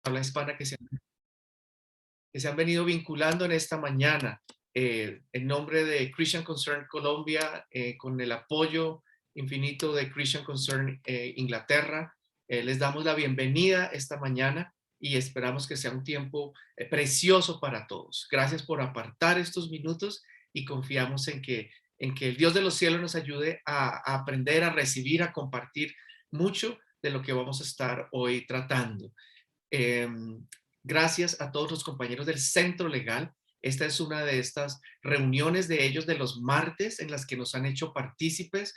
habla hispana que se han venido vinculando en esta mañana. En nombre de Christian Concern Colombia, con el apoyo infinito de Christian Concern Inglaterra, les damos la bienvenida esta mañana y esperamos que sea un tiempo precioso para todos. Gracias por apartar estos minutos y confiamos en que el Dios de los cielos nos ayude a aprender, a recibir, a compartir mucho de lo que vamos a estar hoy tratando. Gracias a todos los compañeros del Centro Legal. Esta es una de estas reuniones de ellos de los martes en las que nos han hecho partícipes.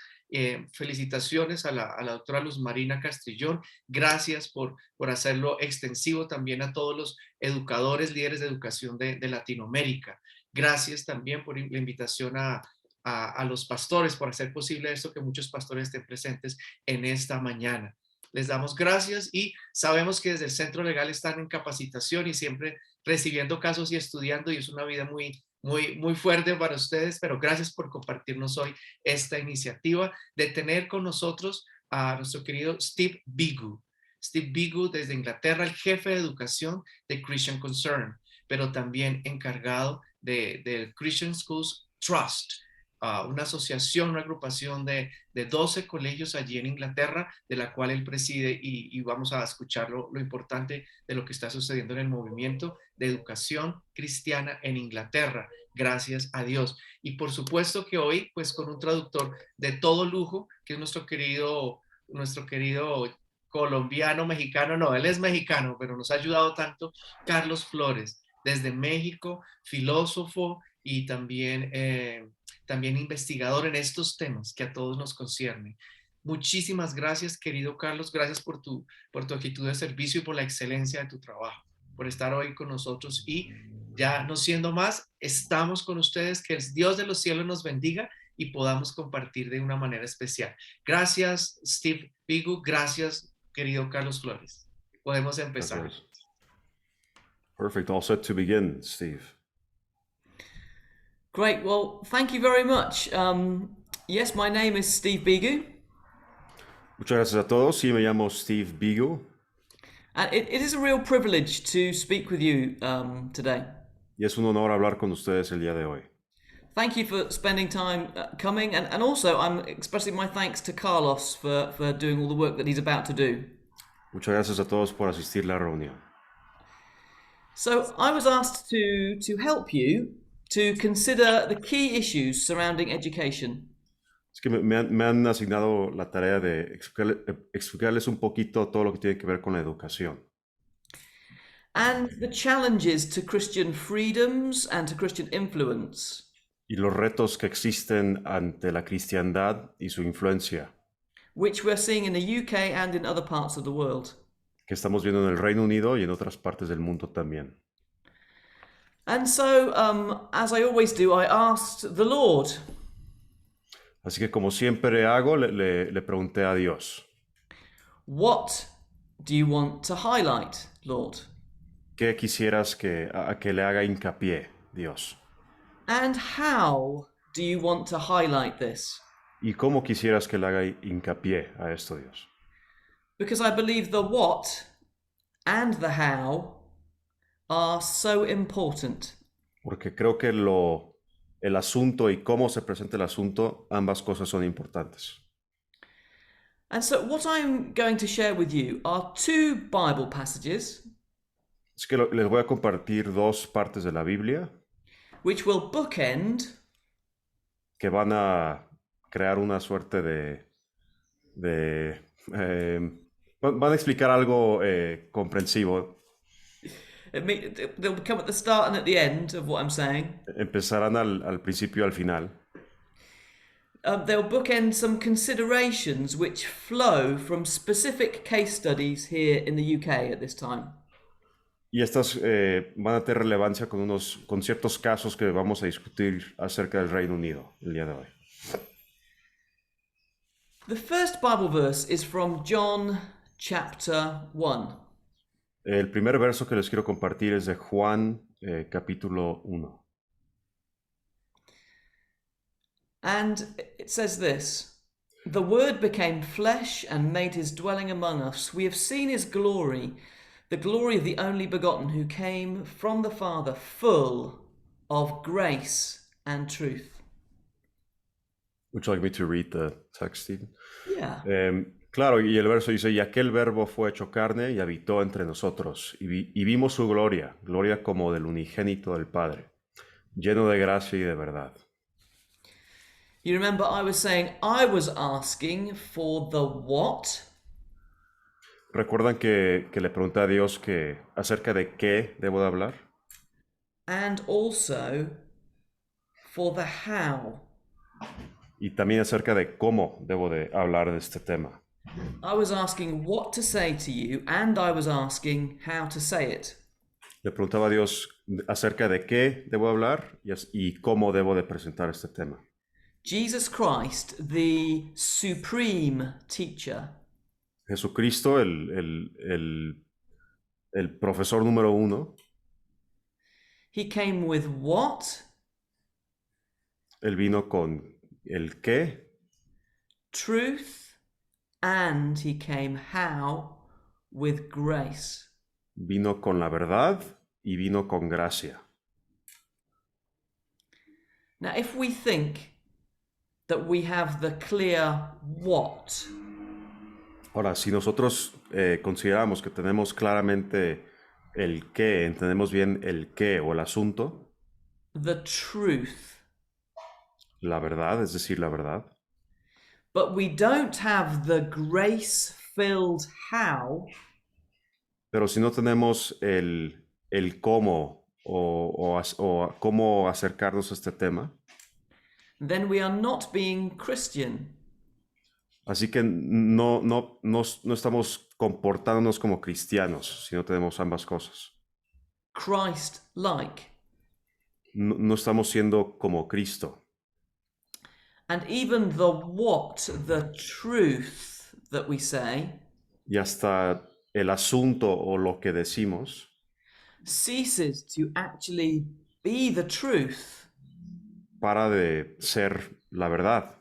Felicitaciones a la doctora Luz Marina Castrillón. Gracias por hacerlo extensivo también a todos los educadores, líderes de educación de Latinoamérica. Gracias también por la invitación a los pastores por hacer posible esto, que muchos pastores estén presentes en esta mañana. Les damos gracias y sabemos que desde el Centro Legal están en capacitación y siempre recibiendo casos y estudiando, y es una vida muy fuerte para ustedes, pero gracias por compartirnos hoy esta iniciativa de tener con nosotros a nuestro querido Steve Bigu. Steve Bigu desde Inglaterra, el jefe de educación de Christian Concern, pero también encargado del Christian Schools Trust, una asociación, una agrupación de 12 colegios allí en Inglaterra, de la cual él preside, y vamos a escuchar lo importante de lo que está sucediendo en el movimiento de educación cristiana en Inglaterra. Gracias a Dios. Y por supuesto que hoy, pues con un traductor de todo lujo, que es nuestro querido colombiano, mexicano, no, él es mexicano, pero nos ha ayudado tanto, Carlos Flores, desde México, filósofo y también investigador en estos temas que a todos nos conciernen. Muchísimas gracias, querido Carlos. Gracias por tu actitud de servicio y por la excelencia de tu trabajo, por estar hoy con nosotros. Y ya no siendo más, estamos con ustedes. Que el Dios de los cielos nos bendiga y podamos compartir de una manera especial. Gracias, Steve Bigu. Gracias, querido Carlos Flores. Podemos empezar. Gracias. Perfect. All set to begin, Steve. Great. Well, thank you very much. Yes, my name is Steve Bigu. Muchas gracias a todos. Sí, me llamo Steve Bigu. And it is a real privilege to speak with you today. Y es un honor hablar con ustedes el día de hoy. Thank you for spending time coming, and also I'm expressing my thanks to Carlos for doing all the work that he's about to do. Muchas gracias a todos por asistir a la reunión. So I was asked to help you to consider the key issues surrounding education. Es que me han asignado la tarea de explicarles un poquito todo lo que tiene que ver con la educación. And the challenges to Christian freedoms and to Christian influence. Y los retos que existen ante la cristiandad y su influencia. Which we're seeing in the UK and in other parts of the world. Que estamos viendo en el Reino Unido y en otras partes del mundo también. And so, as I always do, I asked the Lord. Así que como siempre hago, le pregunté a Dios. What do you want to highlight, Lord? ¿Qué quisieras a que le haga hincapié, Dios? And how do you want to highlight this? ¿Y cómo quisieras que le haga hincapié a esto, Dios? Because I believe the what and the how are so important. Porque creo que el asunto y cómo se presenta el asunto, ambas cosas son importantes. And so what I'm going to share with you are two Bible passages. Es que les voy a compartir dos partes de la Biblia. Which will bookend. Que van a crear una suerte van a explicar algo comprensivo. They'll come at the start and at the end of what I'm saying. Empezarán al principio y al final. They'll bookend some considerations which flow from specific case studies here in the UK at this time. Y estas van a tener relevancia con ciertos casos que vamos a discutir acerca del Reino Unido el día de hoy. The first Bible verse is from John chapter 1. El primer verso que les quiero compartir es de Juan capítulo 1. And it says this: The Word became flesh and made his dwelling among us. We have seen his glory, the glory of the only begotten who came from the Father, full of grace and truth. Would you like me to read the text, Stephen? Yeah. Claro, y el verso dice, y aquel verbo fue hecho carne y habitó entre nosotros, y vimos su gloria, gloria como del unigénito del Padre, lleno de gracia y de verdad. You remember I was saying I was asking for the what? ¿Recuerdan que le pregunté a Dios acerca de qué debo de hablar? And also for the how. Y también acerca de cómo debo de hablar de este tema. I was asking what to say to you, and I was asking how to say it. Le preguntaba a Dios acerca de qué debo hablar y cómo debo de presentar este tema. Jesus Christ, the supreme teacher, Jesucristo, el profesor número uno, he came with what? él vino con el qué, Truth, and he came how? With grace. vino con la verdad y vino con gracia. Now, if we think that we have the clear what, Ahora, si nosotros consideramos que tenemos claramente el qué, entendemos bien el qué o el asunto, the truth, la verdad, es decir, la verdad, but we don't have the grace-filled how, pero si no tenemos el cómo o cómo acercarnos a este tema, then we are not being Christian. así que no estamos comportándonos como cristianos si no tenemos ambas cosas. Christ-like. No estamos siendo como Cristo. And even the what, the truth that we say, Y hasta el asunto o lo que decimos ceases to actually be the truth para de ser la verdad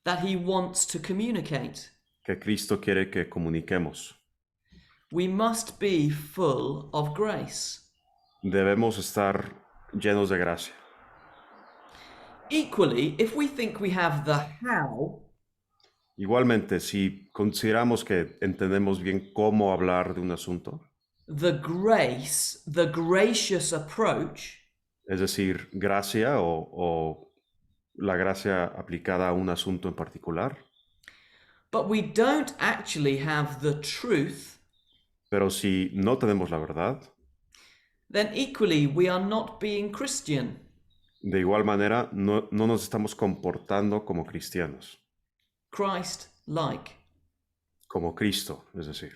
that he wants to communicate. que Cristo quiere que comuniquemos. We must be full of grace. Debemos estar llenos de gracia. Equally, if we think we have the how, Igualmente, si consideramos que entendemos bien cómo hablar de un asunto, the grace, the gracious approach, es decir, gracia o la gracia aplicada a un asunto en particular, but we don't actually have the truth, pero si no tenemos la verdad, then equally we are not being Christian. de igual manera no nos estamos comportando como cristianos, Christ-like. como Cristo, es decir.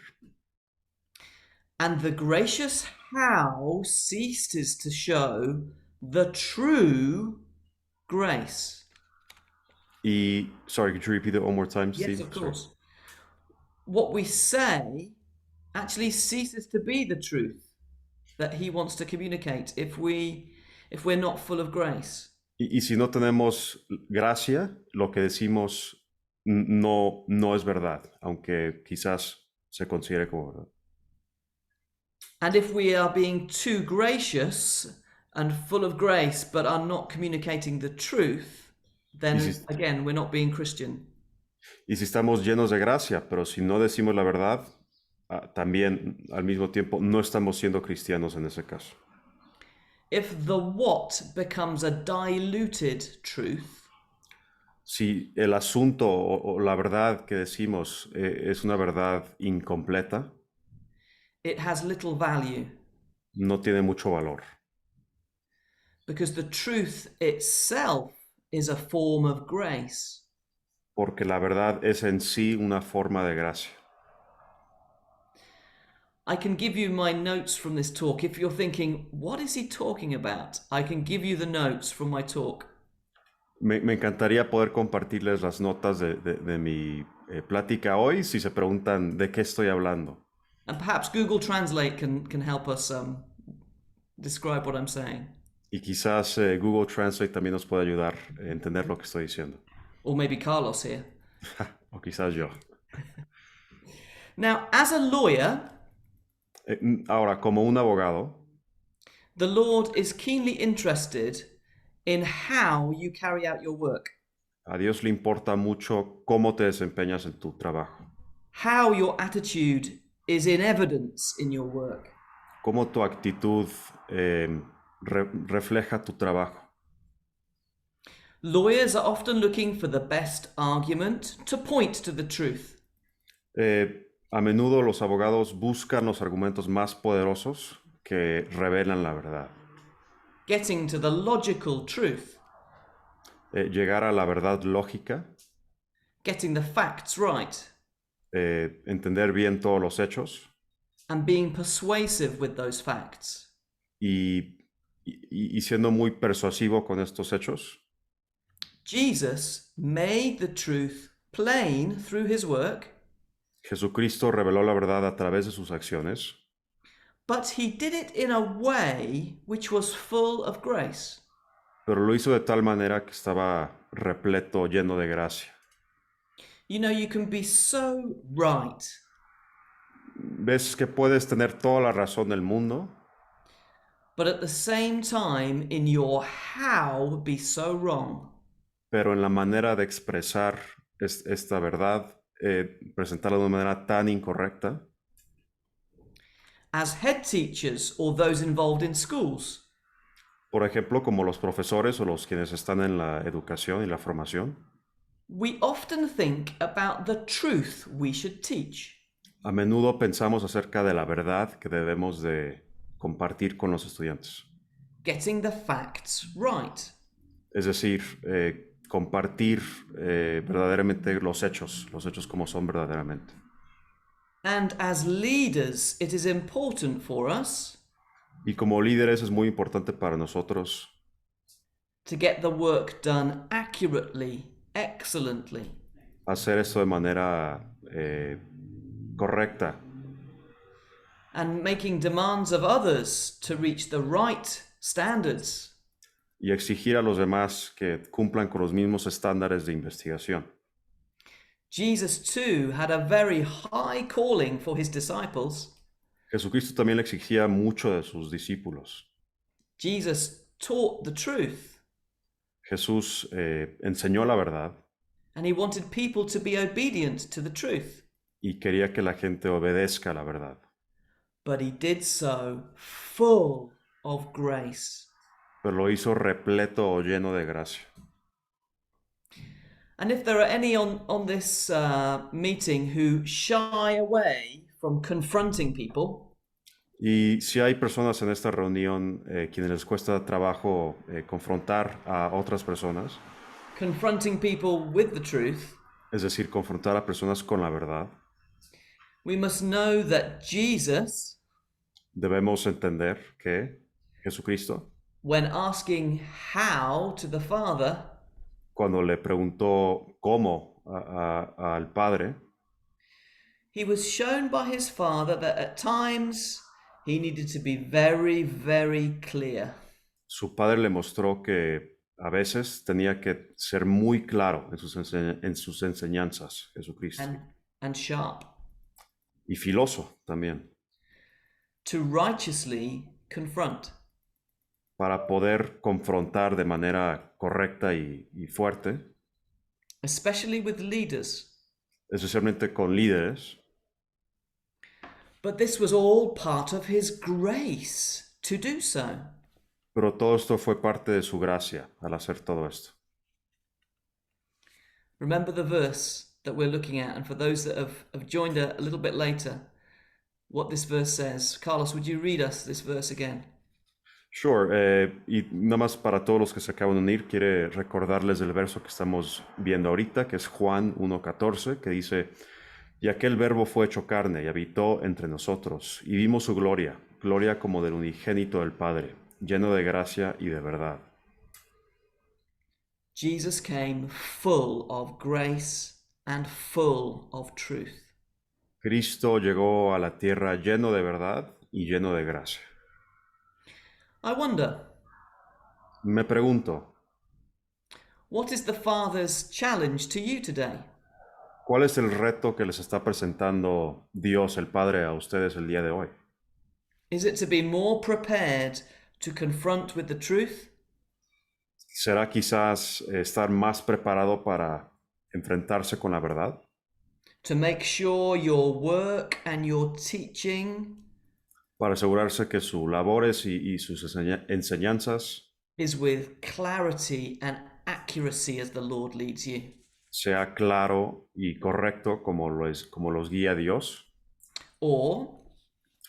And the gracious how ceases to show the true grace. Y, sorry, could you repeat it one more time, Steve? Yes, of Sorry. course. What we say actually ceases to be the truth that he wants to communicate if we're not full of grace. Y si no tenemos gracia, lo que decimos no es verdad, aunque quizás se considere como verdad. And if we are being too gracious and full of grace but are not communicating the truth, then again, we're not being Christian. Y si estamos llenos de gracia, pero si no decimos la verdad, también al mismo tiempo no estamos siendo cristianos en ese caso. If the what becomes a diluted truth, Si el asunto o la verdad que decimos es una verdad incompleta, it has little value no tiene mucho valor, because the truth itself is a form of grace. porque la verdad es en sí una forma de gracia. I can give you my notes from this talk. If you're thinking, what is he talking about? I can give you the notes from my talk. Me encantaría poder compartirles las notas de mi plática hoy si se preguntan de qué estoy hablando. And perhaps Google Translate can help us describe what I'm saying. Y quizás Google Translate también nos puede ayudar a entender lo que estoy diciendo. Or maybe Carlos here. O quizás yo. Now, as a lawyer, Ahora, como un abogado, the Lord is keenly interested in how you carry out your work, a Dios le importa mucho cómo te desempeñas en tu trabajo, how your attitude is in evidence in your work. cómo tu actitud refleja tu trabajo. Lawyers are often looking for the best argument to point to the truth. A menudo los abogados buscan los argumentos más poderosos que revelan la verdad. Getting to the logical truth, Llegar a la verdad lógica, getting the facts right, entender bien todos los hechos and being persuasive with those facts. y siendo muy persuasivo con estos hechos. Jesus made the truth plain through his work, Jesucristo reveló la verdad a través de sus acciones, but he did it in a way which was full of grace. pero lo hizo de tal manera que estaba repleto, lleno de gracia. You know, you can be so right, Ves que puedes tener toda la razón del mundo, but at the same time, in your how, be so wrong. pero en la manera de expresar esta verdad, presentarla de una manera tan incorrecta. As head teachers or those involved in schools, Por ejemplo, como los profesores o los quienes están en la educación y la formación, we often think about the truth we should teach. a menudo pensamos acerca de la verdad que debemos de compartir con los estudiantes. Getting the facts right. Es decir, compartir verdaderamente los hechos como son verdaderamente. And as leaders, it is important for us Y como líderes es muy importante para nosotros to get the work done accurately, excellently. hacer esto de manera correcta And making demands of others to reach the right standards. y exigir a los demás que cumplan con los mismos estándares de investigación. Jesus too had a very high calling for his disciples. Jesucristo también le exigía mucho de sus discípulos. Jesus taught the truth, Jesús enseñó la verdad and he wanted people to be obedient to the truth. y quería que la gente obedezca la verdad. But he did so full of grace. Pero lo hizo repleto o lleno de gracia. And if there are any on this meeting who shy away from confronting people, Y si hay personas en esta reunión quienes les cuesta trabajo confrontar a otras personas, confronting people with the truth, es decir, confrontar a personas con la verdad, we must know that Jesus, debemos entender que Jesucristo, when asking how to the Father, cuando le preguntó cómo al Padre, he was shown by his Father that at times he needed to be very, very clear. su Padre le mostró que a veces tenía que ser muy claro en sus enseñanzas, Jesucristo. And sharp, Y filoso también, to righteously confront. para poder confrontar de manera correcta y fuerte, Especially with leaders. especialmente con líderes. But this was all part of his grace to do so. Pero todo esto fue parte de su gracia al hacer todo esto. Remember the verse that we're looking at, and for those that have joined a little bit later, what this verse says. Carlos, would you read us this verse again? Sure, y nada más para todos los que se acaban de unir, quiere recordarles del verso que estamos viendo ahorita, que es Juan 1:14, que dice: y aquel verbo fue hecho carne y habitó entre nosotros, y vimos su gloria, gloria como del unigénito del Padre, lleno de gracia y de verdad. Jesus came full of grace and full of truth. Cristo llegó a la tierra lleno de verdad y lleno de gracia. I wonder, Me pregunto, what is the Father's challenge to you today? ¿cuál es el reto que les está presentando Dios el Padre a ustedes el día de hoy? Is it to be more prepared to confront with the truth? ¿Será quizás estar más preparado para enfrentarse con la verdad? To make sure your work and your teaching Para asegurarse que sus labores y sus enseñanzas is with clarity and accuracy as the Lord leads you? sea claro y correcto como los guía Dios. Or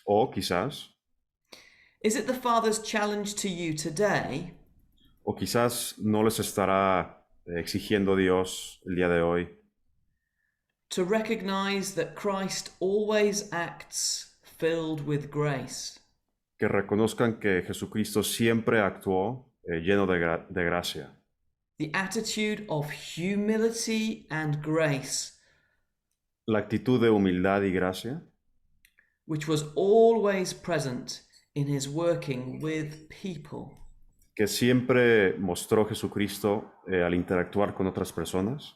O quizás, is it the Father's challenge to you today o quizás no les estará exigiendo Dios el día de hoy to recognize that Christ always acts filled with grace? que reconozcan que Jesucristo siempre actuó lleno de gracia. The attitude of humility and grace, La actitud de humildad y gracia which was always present in his working with people. que siempre mostró Jesucristo al interactuar con otras personas.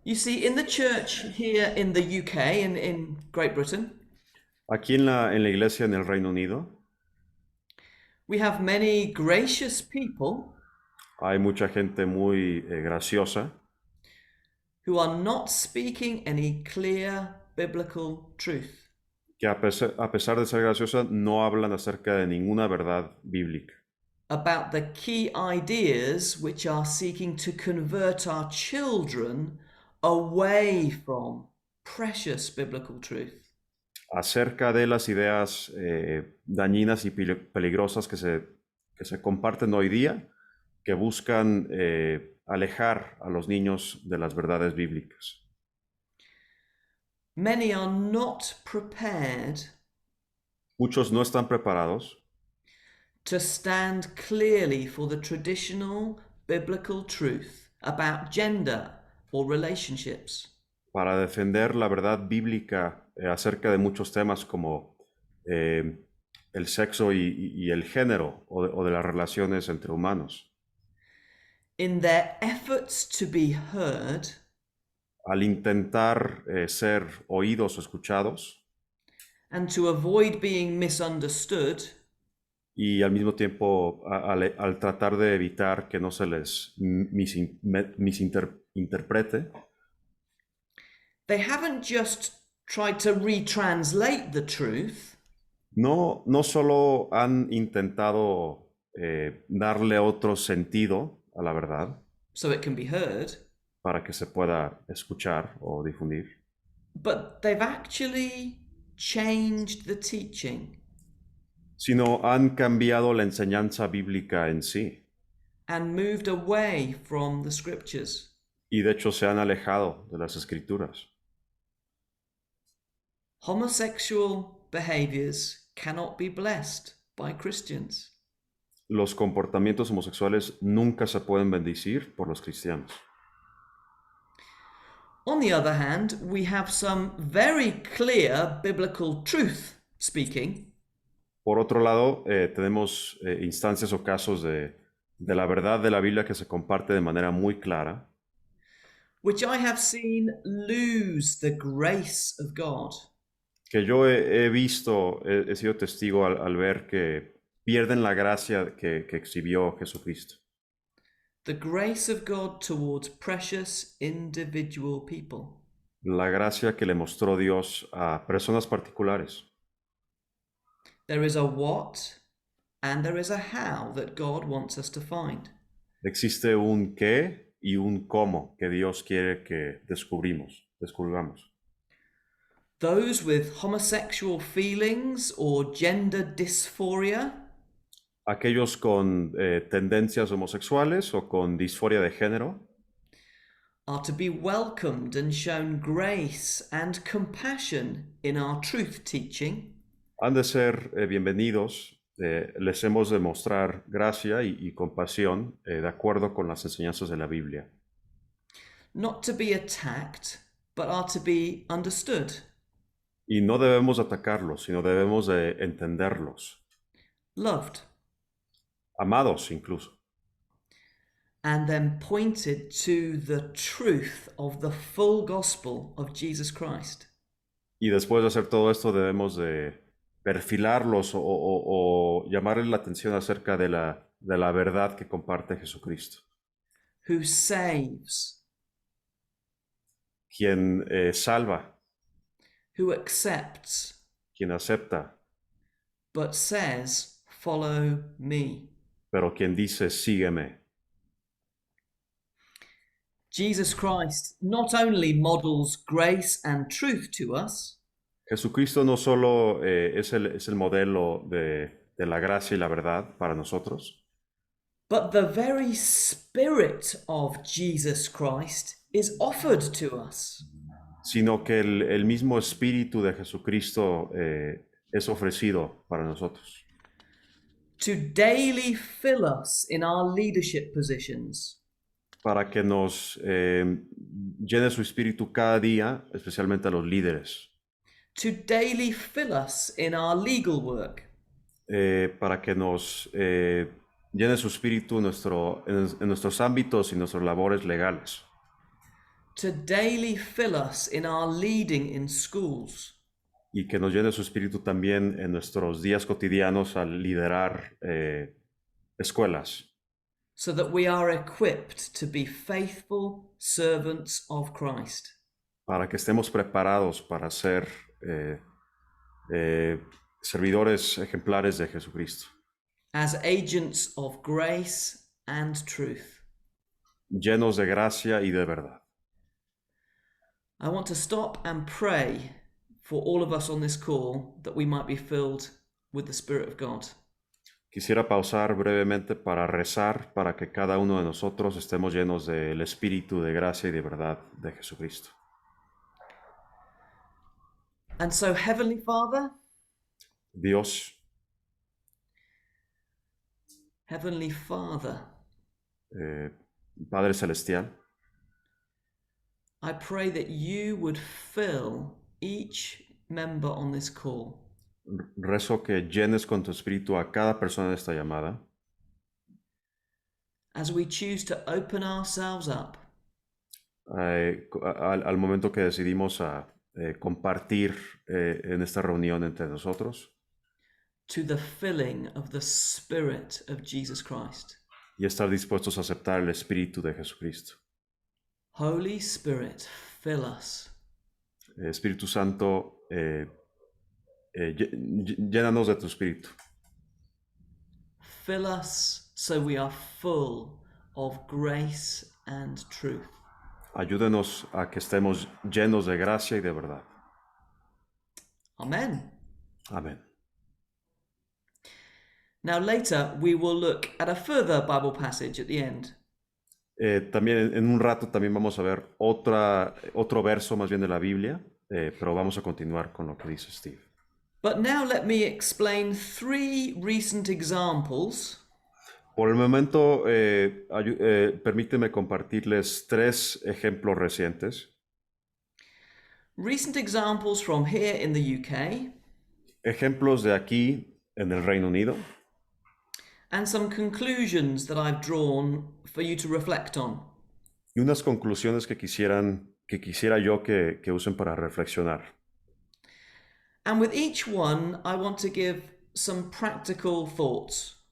You see, in the church here in the UK, in Great Britain, Aquí en la iglesia en el Reino Unido we have many gracious people hay mucha gente muy graciosa who are not speaking any clear biblical truth. que a pesar de ser graciosa no hablan acerca de ninguna verdad bíblica, About the key ideas which are seeking to convert our children away from precious biblical truth. acerca de las ideas dañinas y peligrosas que se comparten hoy día, que buscan alejar a los niños de las verdades bíblicas. Many are not prepared Muchos no están preparados to stand clearly for the traditional biblical truth about gender or relationships. para defender la verdad bíblica acerca de muchos temas como el sexo y el género o de las relaciones entre humanos. In their efforts to be heard, Al intentar ser oídos o escuchados and to avoid being misunderstood, y al mismo tiempo al tratar de evitar que no se les misinterprete, they haven't just tried to retranslate the truth, no solo han intentado darle otro sentido a la verdad so it can be heard, para que se pueda escuchar o difundir, but they've actually changed the teaching sino han cambiado la enseñanza bíblica en sí and moved away from the scriptures. y de hecho se han alejado de las escrituras. Homosexual behaviors cannot be blessed by Christians. Los comportamientos homosexuales nunca se pueden bendecir por los cristianos. On the other hand, we have some very clear biblical truth speaking Por otro lado, tenemos instancias o casos de la verdad de la Biblia que se comparte de manera muy clara, which I have seen lose the grace of God. que yo he visto, he sido testigo al ver que pierden la gracia que exhibió Jesucristo. The grace of God towards precious individual people. La gracia que le mostró Dios a personas particulares. There is a what and there is a how that God wants us to find. Existe un qué y un cómo que Dios quiere que descubramos. Those with homosexual feelings or gender dysphoria Aquellos con tendencias homosexuales o con disforia de género are to be welcomed and shown grace and compassion in our truth teaching, han de ser bienvenidos. Les hemos de mostrar gracia y compasión de acuerdo con las enseñanzas de la Biblia. not to be attacked, but are to be understood. Y no debemos atacarlos, sino debemos de entenderlos, Loved, amados incluso, and then pointed to the truth of the full gospel of Jesus Christ. y después de hacer todo esto debemos de perfilarlos o llamarles la atención acerca de la verdad que comparte Jesucristo, who saves, quien salva, who accepts, quien acepta, but says, "Follow me." pero quien dice, sígueme. Jesus Christ not only models grace and truth to us, Jesucristo no solo es el modelo de la gracia y la verdad para nosotros, but the very spirit of Jesus Christ is offered to us. sino que el mismo Espíritu de Jesucristo es ofrecido para nosotros, To daily fill us in our leadership positions, para que nos llene su Espíritu cada día, especialmente a los líderes, to daily fill us in our legal work, para que nos llene su Espíritu en nuestros ámbitos y nuestras labores legales, to daily fill us in our leading in schools, y que nos llene su Espíritu también en nuestros días cotidianos al liderar escuelas, so that we are equipped to be faithful servants of Christ. para que estemos preparados para ser servidores ejemplares de Jesucristo, As agents of grace and truth. llenos de gracia y de verdad. I want to stop and pray for all of us on this call that we might be filled with the Spirit of God. Quisiera pausar brevemente para rezar para que cada uno de nosotros estemos llenos del Espíritu de gracia y de verdad de Jesucristo. And so, Heavenly Father, Dios, Heavenly Father, Padre Celestial, I pray that you would fill each member on this call rezo que llenes con tu Espíritu a cada persona de esta llamada, as we choose to open ourselves up al momento que decidimos compartir en esta reunión entre nosotros to the filling of the Spirit of Jesus Christ. y estar dispuestos a aceptar el Espíritu de Jesucristo. Holy Spirit, fill us. Espíritu Santo, llénanos de tu Espíritu. Fill us so we are full of grace and truth. Ayúdenos a que estemos llenos de gracia y de verdad. Amen. Amén. Now later we will look at a further Bible passage at the end. También en un rato también vamos a ver otro verso más bien de la Biblia, pero vamos a continuar con lo que dice Steve. But now let me explain 3 recent examples Por el momento, permíteme compartirles 3 ejemplos recientes. Recent examples from here in the UK Ejemplos de aquí en el Reino Unido and some conclusions that I've drawn for you to reflect on. y unas conclusiones que quisiera yo que usen para reflexionar. And with each one, I want to give some practical thoughts.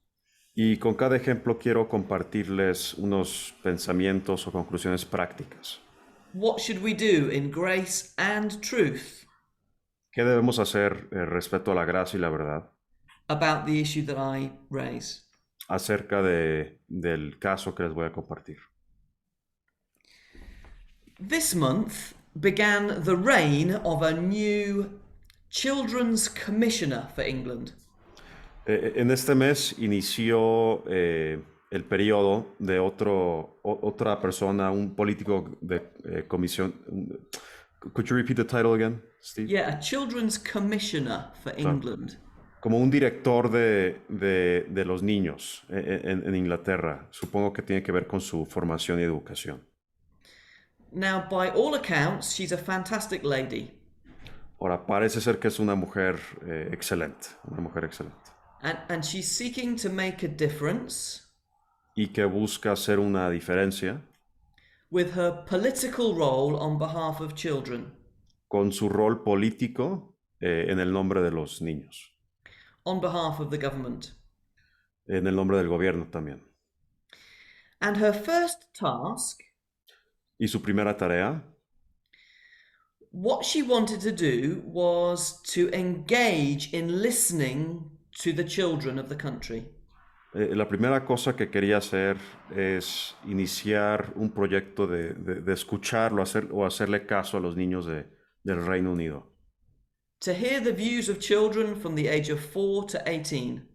Y con cada ejemplo quiero compartirles unos pensamientos o conclusiones prácticas. What should we do in grace and truth ¿Qué debemos hacer respecto a la gracia y la verdad about the issue that I raise? acerca del caso que les voy a compartir? This month began the reign of a new Children's Commissioner for England. En este mes inició el periodo de otra persona, un político de comisión. Could you repeat the title again, Steve? Yeah, a Children's Commissioner for England. Como un director de los niños en Inglaterra. Supongo que tiene que ver con su formación y educación. Now, by all accounts, she's a fantastic lady. Ahora, parece ser que es una mujer excelente, una mujer excelente. And she's seeking to make a difference Y que busca hacer una diferencia with her political role on behalf of children. con su rol político en el nombre de los niños. on behalf of the government. En el nombre del gobierno también. And her first task, Y su primera tarea, what she wanted to do was to engage in listening to the children of the country. la primera cosa que quería hacer es iniciar un proyecto de escucharlo o hacerle caso a los niños del Reino Unido. To hear the views of children from the age of 4 to 18.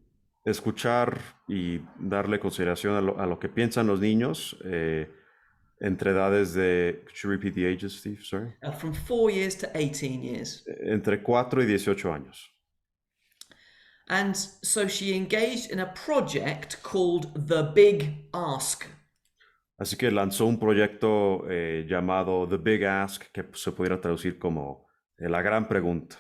Escuchar y darle consideración a lo que piensan los niños entre edades de... Could you repeat the ages, Steve? Sorry. From 4 years to 18 years. Entre 4 y 18 años. And so she engaged in a project called The Big Ask. Así que lanzó un proyecto llamado The Big Ask, que se pudiera traducir como la gran pregunta.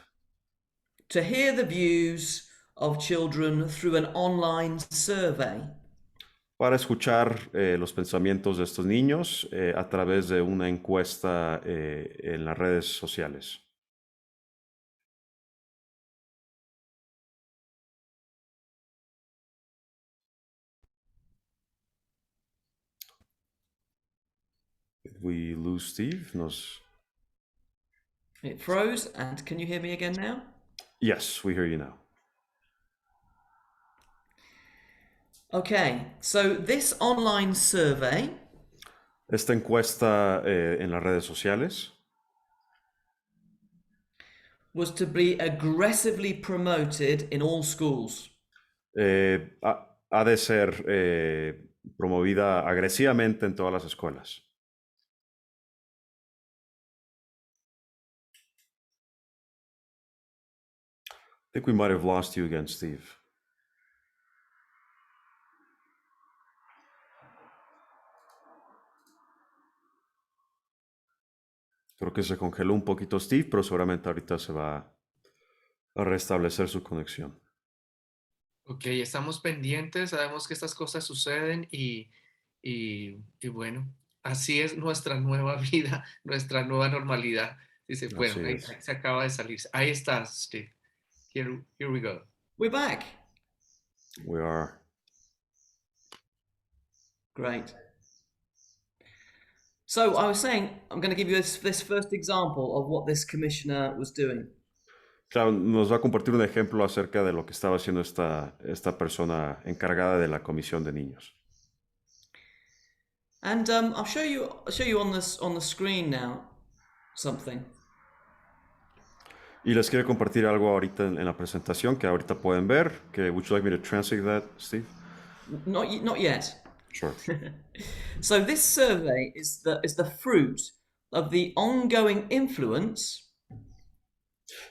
To hear the views of children through an online survey. Para escuchar los pensamientos de estos niños a través de una encuesta en las redes sociales. Did we lose Steve? It froze, and can you hear me again now? Yes, we hear you now. Okay, so this online survey Esta encuesta en las redes sociales was to be aggressively promoted in all schools. ha de ser promovida agresivamente en todas las escuelas. I think we might have lost you again, Steve. Creo que se congeló un poquito Steve, pero seguramente ahorita se va a restablecer su conexión. Ok, estamos pendientes, sabemos que estas cosas suceden y bueno, así es nuestra nueva vida, nuestra nueva normalidad. Dice, bueno, ahí se acaba de salir. Ahí estás, Steve. Here we go. We're back. We are. Great. So I was saying, I'm going to give you this first example of what this commissioner was doing. Claro, nos va a compartir un ejemplo acerca de lo que estaba haciendo esta persona encargada de la comisión de niños. And I'll show you on the screen now something. Y les quiero compartir algo ahorita en la presentación que ahorita pueden ver. Would you like me to translate that, Steve? Not yet. Sure. So this survey is the fruit of the ongoing influence.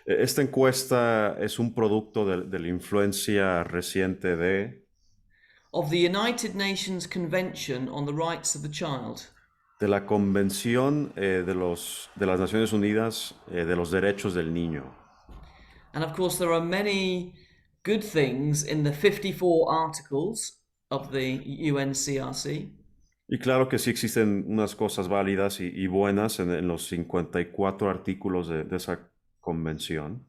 Esta encuesta es un producto de la influencia reciente of the United Nations Convention on the Rights of the Child. De la Convención de las Naciones Unidas de los Derechos del Niño. And of course there are many good things in the 54 articles of the UNCRC. Y claro que sí existen unas cosas válidas y buenas en los 54 artículos de esa convención.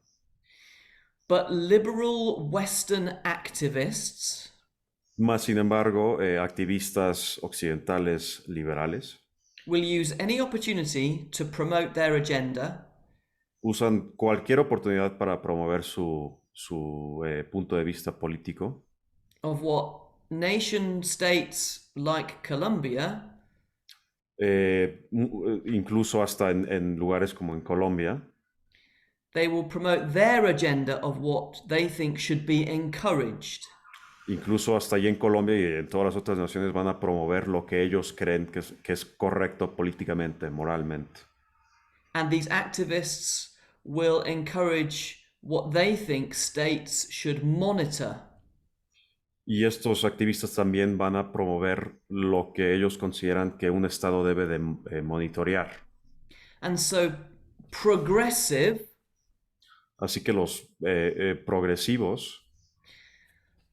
But liberal Western activists, más sin embargo, activistas occidentales liberales will use any opportunity to promote their agenda. Usan cualquier oportunidad para promover su punto de vista político. Of what nation states like Colombia, incluso hasta en lugares como en Colombia, they will promote their agenda of what they think should be encouraged. Incluso hasta allí en Colombia y en todas las otras naciones van a promover lo que ellos creen que es correcto políticamente, moralmente. And these activists will encourage what they think states should monitor. Y estos activistas también van a promover lo que ellos consideran que un Estado debe de monitorear. And so progressive, así que los progresivos,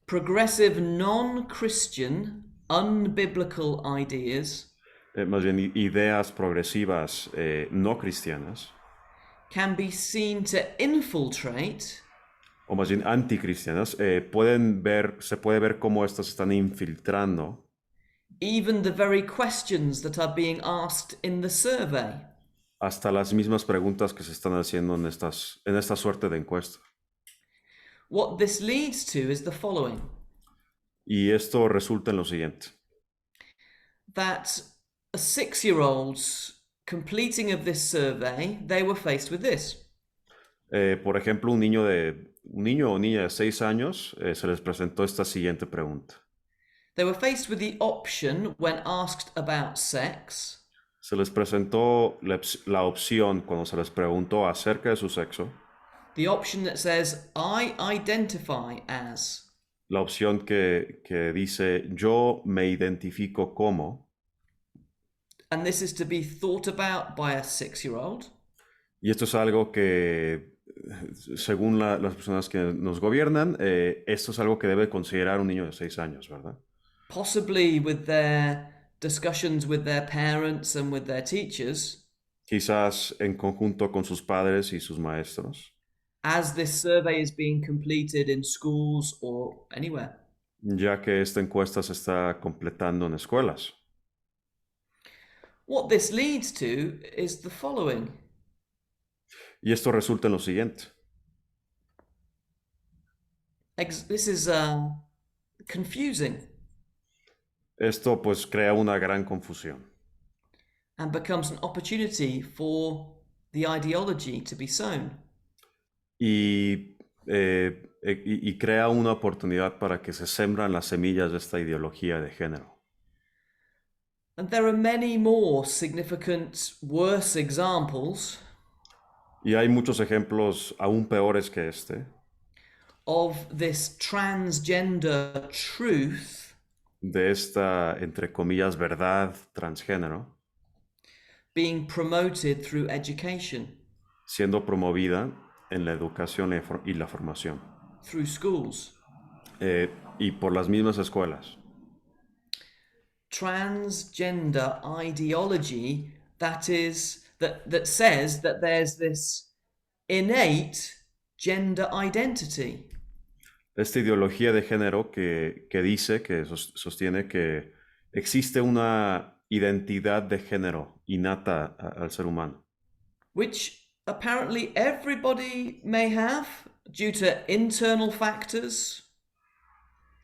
progressive non-Christian, unbiblical ideas, más bien ideas progresivas no cristianas, can be seen to infiltrate o más bien anticristianas, se puede ver cómo estas están infiltrando even the very questions that are being asked in the survey. hasta las mismas preguntas que se están haciendo en esta suerte de encuesta. What this leads to is the following: Y esto resulta en lo siguiente. that a 6-year-old's completing of this survey, they were faced with this. Por ejemplo, un niño o niña de 6 años se les presentó esta siguiente pregunta. They were faced with the option when asked about sex. Se les presentó la opción cuando se les preguntó acerca de su sexo. The option that says, I identify as. La opción que dice, yo me identifico como. And this is to be thought about by a 6-year-old. Y esto es algo que, según las personas que nos gobiernan, esto es algo que debe considerar un niño de 6 años, ¿verdad? Possibly with their discussions with their parents and with their teachers. Quizás en conjunto con sus padres y sus maestros. As this survey is being completed in schools or anywhere. Ya que esta encuesta se está completando en escuelas. What this leads to is the following. Y esto resulta en lo siguiente. This is confusing. Esto pues crea una gran confusión. And becomes an opportunity for the ideology to be sown. Y crea una oportunidad para que se sembran las semillas de esta ideología de género. And there are many more significant, worse examples. Y hay muchos ejemplos aún peores que este. Of this transgender truth. De esta, entre comillas, verdad transgénero. Being promoted through education. Siendo promovida en la educación y la formación. Through schools. Y por las mismas escuelas. Transgender ideology that says that there's this innate gender identity. Esta ideología de género que dice, que sostiene que existe una identidad de género innata al ser humano. Which apparently everybody may have due to internal factors.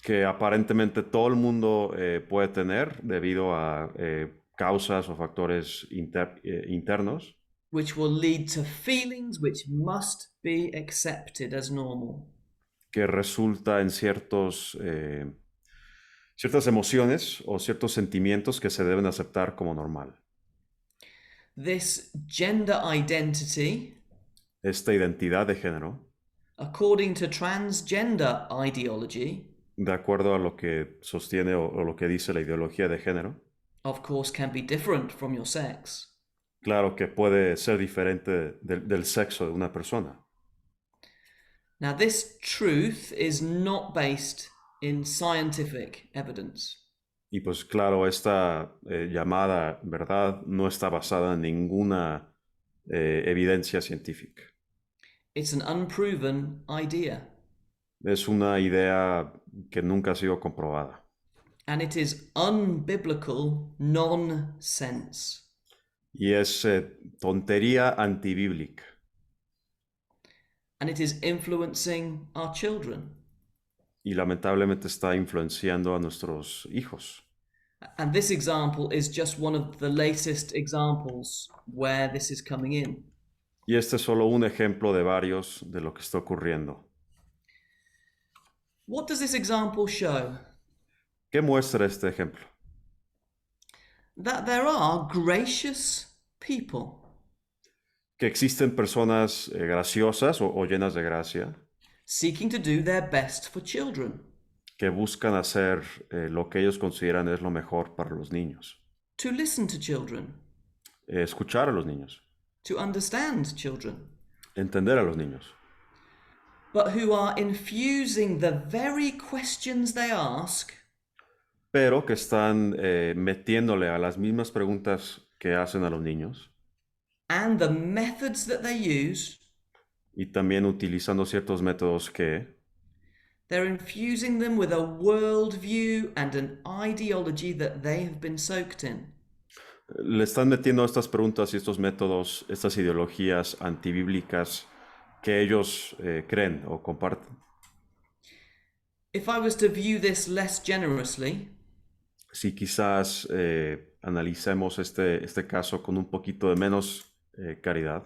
Que aparentemente todo el mundo puede tener debido a causas o factores internos. Which will lead to feelings which must be accepted as normal. Que resulta en ciertas emociones o ciertos sentimientos que se deben aceptar como normal. This gender identity, esta identidad de género, according to transgender ideology, de acuerdo a lo que sostiene o lo que dice la ideología de género, of course can be different from your sex. Claro que puede ser diferente del sexo de una persona. Now, this truth is not based in scientific evidence. Y pues claro, esta llamada verdad no está basada en ninguna evidencia científica. It's an unproven idea. Es una idea que nunca ha sido comprobada. And it is unbiblical nonsense. Y es tontería antibíblica. And it is influencing our children. Y lamentablemente está influenciando a nuestros hijos. And this example is just one of the latest examples where this is coming in. Y este es solo un ejemplo de varios de lo que está ocurriendo. What does this example show? ¿Qué muestra este ejemplo? That there are gracious people. Que existen personas graciosas o llenas de gracia. Seeking to do their best for children. Que buscan hacer lo que ellos consideran es lo mejor para los niños. To listen to children. Escuchar a los niños. To understand children. Entender a los niños. But who are infusing the very questions they ask. Pero que están metiéndole a las mismas preguntas que hacen a los niños. And the methods that they use. y también utilizando ciertos métodos que they're infusing them with a worldview and an ideology that they have been soaked in. le están metiendo estas preguntas y estos métodos, estas ideologías antibíblicas que ellos creen o comparten. If I was to view this less generously, Si quizás analicemos este caso con un poquito de menos caridad,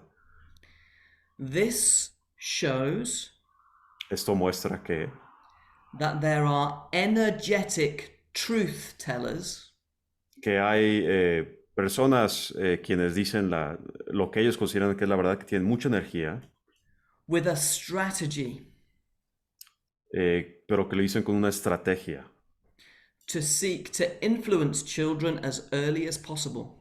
this shows esto muestra que that there are energetic truth tellers hay personas quienes dicen lo que ellos consideran que es la verdad, que tienen mucha energía, with a strategy pero que lo dicen con una estrategia to seek to influence children as early as possible.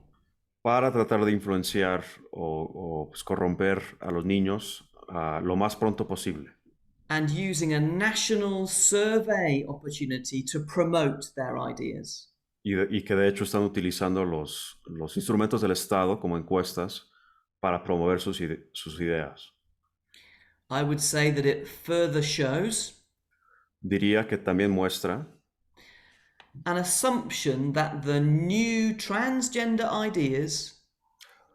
para tratar de influenciar pues, corromper a los niños lo más pronto posible. And using a national survey opportunity to promote their ideas. Y que de hecho están utilizando los instrumentos del Estado como encuestas para promover sus ideas. I would say that it further shows Diría que también muestra an assumption that the new transgender ideas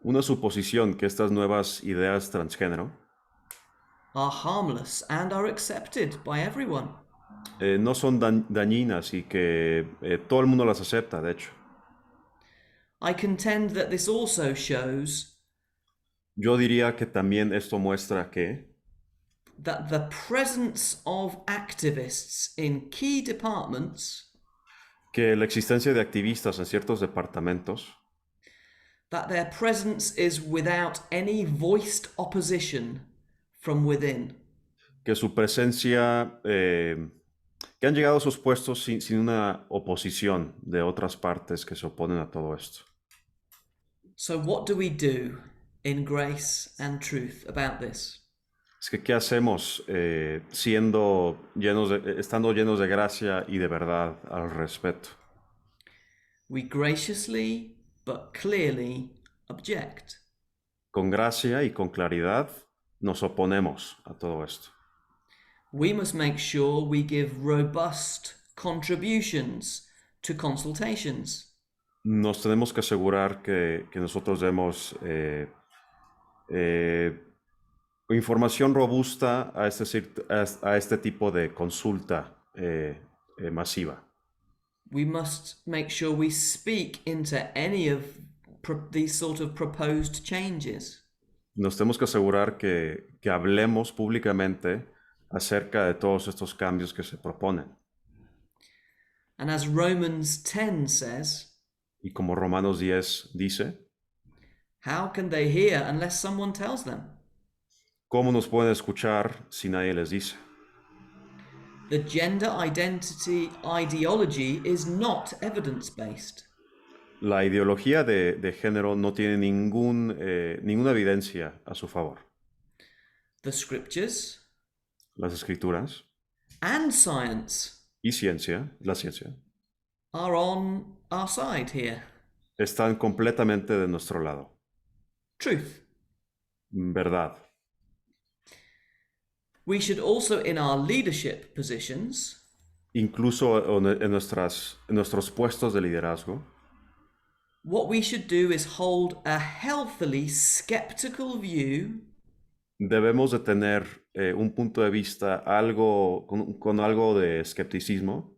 una suposición que estas nuevas ideas transgénero are harmless and are accepted by everyone. no son dañinas y que todo el mundo las acepta, de hecho. I contend that this also shows Yo diría que también esto muestra that the presence of activists in key departments, que la existencia de activistas en ciertos departamentos, that their presence is without any voiced opposition from within. que su presencia, que han llegado a sus puestos sin una oposición de otras partes que se oponen a todo esto. So what do we do in Grace and Truth about this? Es que, ¿qué hacemos estando llenos de gracia y de verdad al respeto? We graciously but clearly object. Con gracia y con claridad nos oponemos a todo esto. We must make sure we give robust contributions to consultations. Nos tenemos que asegurar que nosotros demos información robusta a este tipo de consulta masiva. We must make sure we speak into any of these sort of proposed changes. Nos tenemos que asegurar que hablemos públicamente acerca de todos estos cambios que se proponen. And as Romans 10 says, Y como Romanos 10 dice, how can they hear unless someone tells them? ¿cómo nos pueden escuchar si nadie les dice? The gender identity ideology is not evidence-based. La ideología de género no tiene ninguna evidencia a su favor. The scriptures Las escrituras and science y la ciencia, are on our side here. están completamente de nuestro lado. Truth. Verdad. We should also, in our leadership positions, Incluso en nuestros puestos de liderazgo, what we should do is hold a healthily skeptical view debemos de tener un punto de vista con algo de escepticismo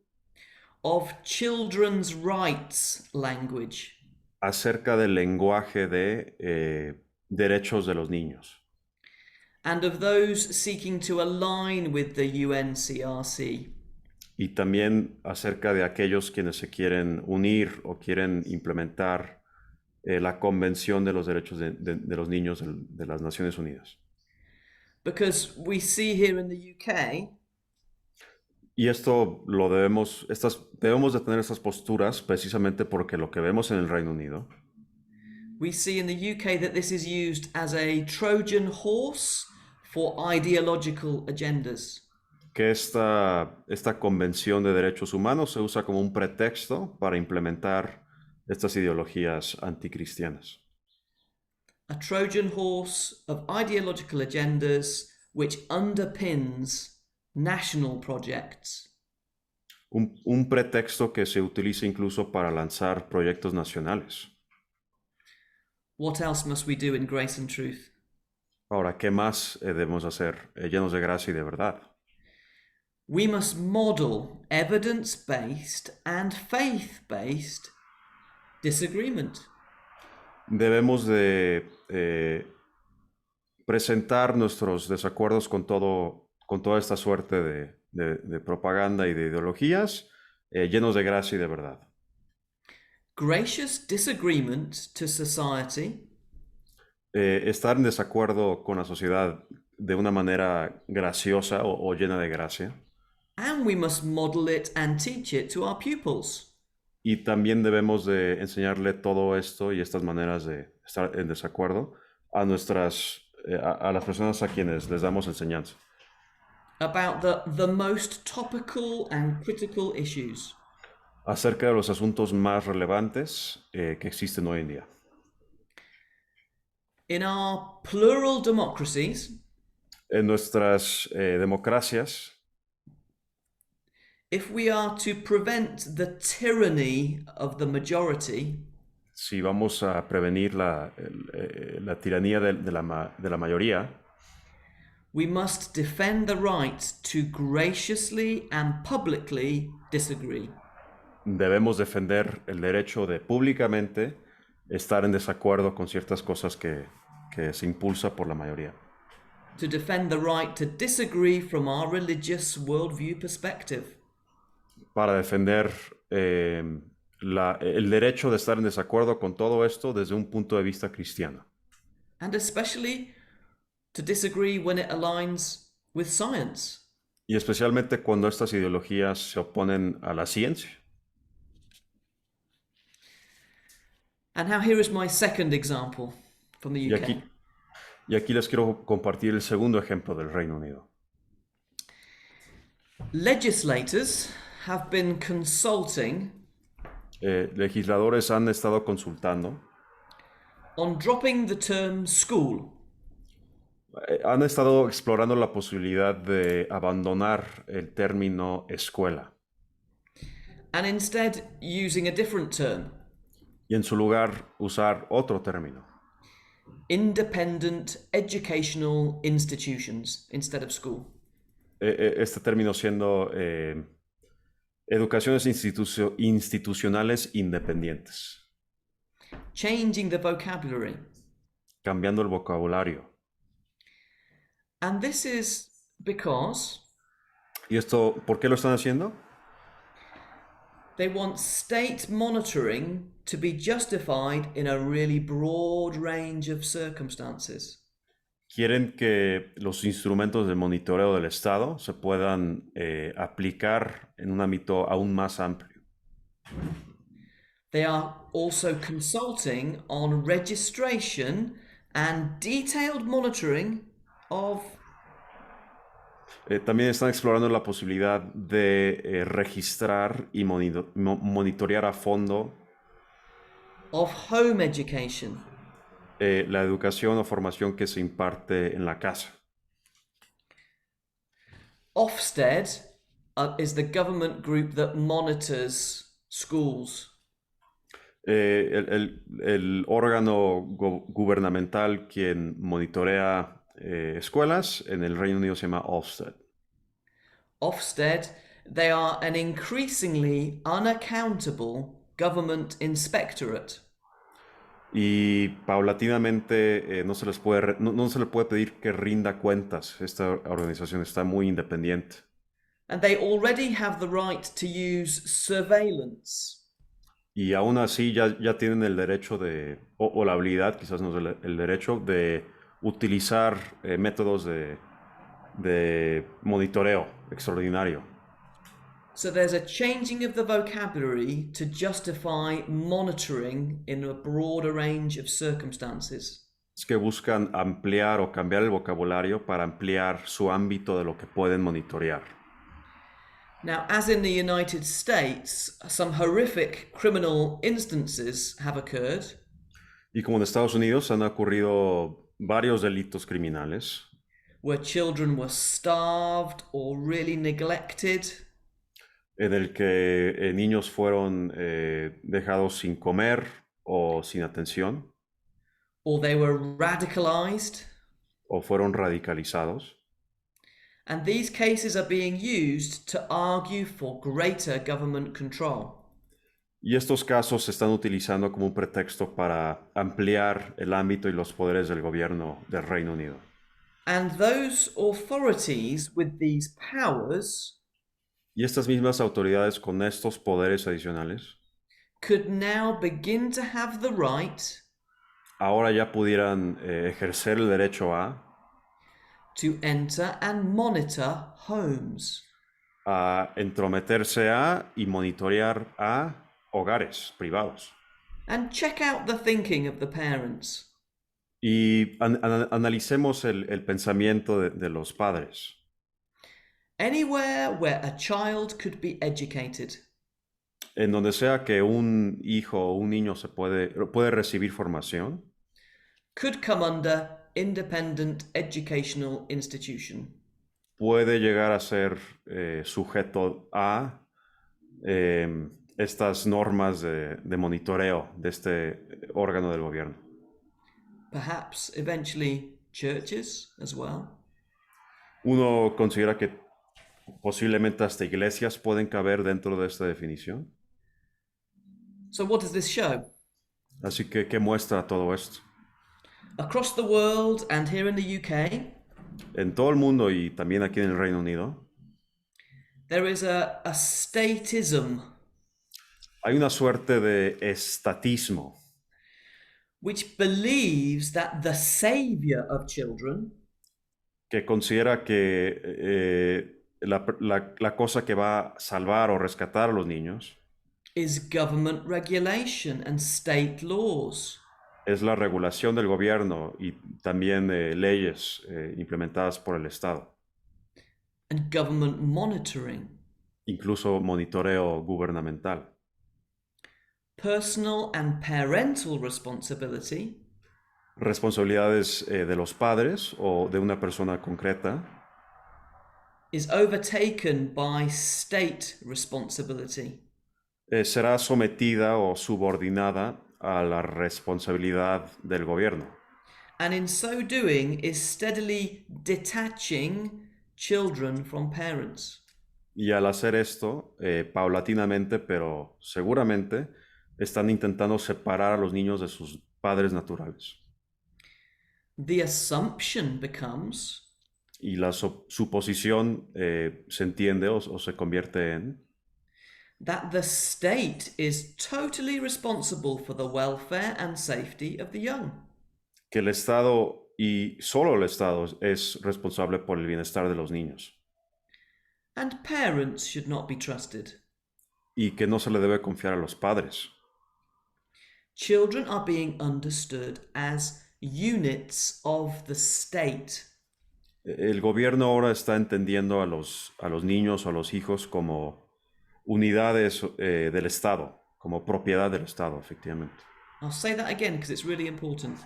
of children's rights language. acerca del lenguaje de derechos de los niños And of those seeking to align with the UNCRC. y también acerca de aquellos quienes se quieren unir o quieren implementar la Convención de los Derechos de los Niños de las Naciones Unidas. Because we see here in the UK Y esto debemos de tener estas posturas precisamente porque lo que vemos en el Reino Unido, we see in the UK that this is used as a Trojan horse for ideological agendas. que esta Convención de Derechos Humanos se usa como un pretexto para implementar estas ideologías anticristianas. A Trojan horse of ideological agendas which underpins national projects. Un pretexto que se utiliza incluso para lanzar proyectos nacionales. What else must we do in grace and truth? Ahora, ¿qué más debemos hacer llenos de gracia y de verdad? We must model evidence-based and faith-based disagreement. Debemos de presentar nuestros desacuerdos con toda esta suerte de propaganda y de ideologías llenos de gracia y de verdad. Gracious disagreement to society. Estar en desacuerdo con la sociedad de una manera graciosa o llena de gracia. And we must model it and teach it to our pupils. Y también debemos de enseñarle todo esto y estas maneras de estar en desacuerdo a las personas a quienes les damos enseñanza. About the most topical and critical issues. Acerca de los asuntos más relevantes que existen hoy en día. In our plural democracies, En nuestras democracias, if we are to prevent the tyranny of the majority, si vamos a prevenir la tiranía de la mayoría, we must defend the right to graciously and publicly disagree. debemos defender el derecho de públicamente estar en desacuerdo con ciertas cosas que se impulsa por la mayoría. To defend the right to disagree from our religious worldview perspective. Para defender el derecho de estar en desacuerdo con todo esto desde un punto de vista cristiano. And especially to disagree when it aligns with science. Y especialmente cuando estas ideologías se oponen a la ciencia. And now here is my second example from the UK. Y aquí les quiero compartir el segundo ejemplo del Reino Unido. Legislators have been consulting Legisladores han estado consultando, on dropping the term school. Han estado explorando la posibilidad de abandonar el término escuela. And instead using a different term. Y en su lugar usar otro término. Independent educational institutions instead of school. Este término siendo educaciones institucionales independientes. Changing the vocabulary. Cambiando el vocabulario. And this is because ¿Y esto por qué lo están haciendo? they want state monitoring to be justified in a really broad range of circumstances. Quieren que los instrumentos de monitoreo del Estado se puedan aplicar en un ámbito aún más amplio. They are also consulting on registration and detailed monitoring of También están explorando la posibilidad de registrar y monitorear a fondo of home education. La educación o formación que se imparte en la casa. Ofsted is the government group that monitors schools. El órgano gubernamental quien monitorea escuelas en el Reino Unido se llama Ofsted. Ofsted, they are an increasingly unaccountable government inspectorate. Y paulatinamente no se le puede pedir que rinda cuentas. Esta organización está muy independiente. And they already have the right to use surveillance. Y aún así ya tienen el derecho o la habilidad, quizás no es el derecho, de utilizar métodos de monitoreo extraordinario. So there's a changing of the vocabulary to justify monitoring in a broader range of circumstances. Es que buscan ampliar o cambiar el vocabulario para ampliar su ámbito de lo que pueden monitorear. Now, as in the United States, some horrific criminal instances have occurred. Y como en Estados Unidos han ocurrido varios delitos criminales where children were starved or really neglected, en el que niños fueron dejados sin comer o sin atención, or they were radicalized. o fueron radicalizados. And these cases are being used to argue for greater government control. Y estos casos se están utilizando como un pretexto para ampliar el ámbito y los poderes del gobierno del Reino Unido. And those authorities with these powers Y estas mismas autoridades con estos poderes adicionales could now begin to have the right ahora ya pudieran ejercer el derecho to enter and monitor homes. a entrometerse y monitorear a hogares privados. And check out the thinking of the parents. Y analicemos el pensamiento de los padres. Anywhere where a child could be educated, En donde sea que un hijo o un niño puede recibir formación, could come under independent educational institution. puede llegar a ser sujeto a estas normas de monitoreo de este órgano del gobierno. Perhaps eventually churches as well. Uno considera que posiblemente hasta iglesias pueden caber dentro de esta definición. So what does this show? Así que, ¿qué muestra todo esto? Across the world and here in the UK, En todo el mundo y también aquí en el Reino Unido, there is a statism hay una suerte de estatismo which believes that the savior of children que considera que la cosa que va a salvar o rescatar a los niños is government regulation and state laws. es la regulación del gobierno y también leyes implementadas por el Estado, And government monitoring. incluso monitoreo gubernamental. Personal and parental responsibility Responsabilidades de los padres o de una persona concreta is overtaken by state responsibility. Será sometida o subordinada a la responsabilidad del gobierno. And in so doing is steadily detaching children from parents. Y al hacer esto, paulatinamente, pero seguramente, están intentando separar a los niños de sus padres naturales. The assumption becomes Y la suposición se entiende o se convierte en that the state is totally responsible for the welfare and safety of the young. que el Estado y solo el Estado es responsable por el bienestar de los niños. And parents should not be trusted. Y que no se le debe confiar a los padres. Children are being understood as units of the state. El gobierno ahora está entendiendo a los niños o a los hijos como unidades del Estado, como propiedad del Estado, efectivamente. I'll say that again because it's really important.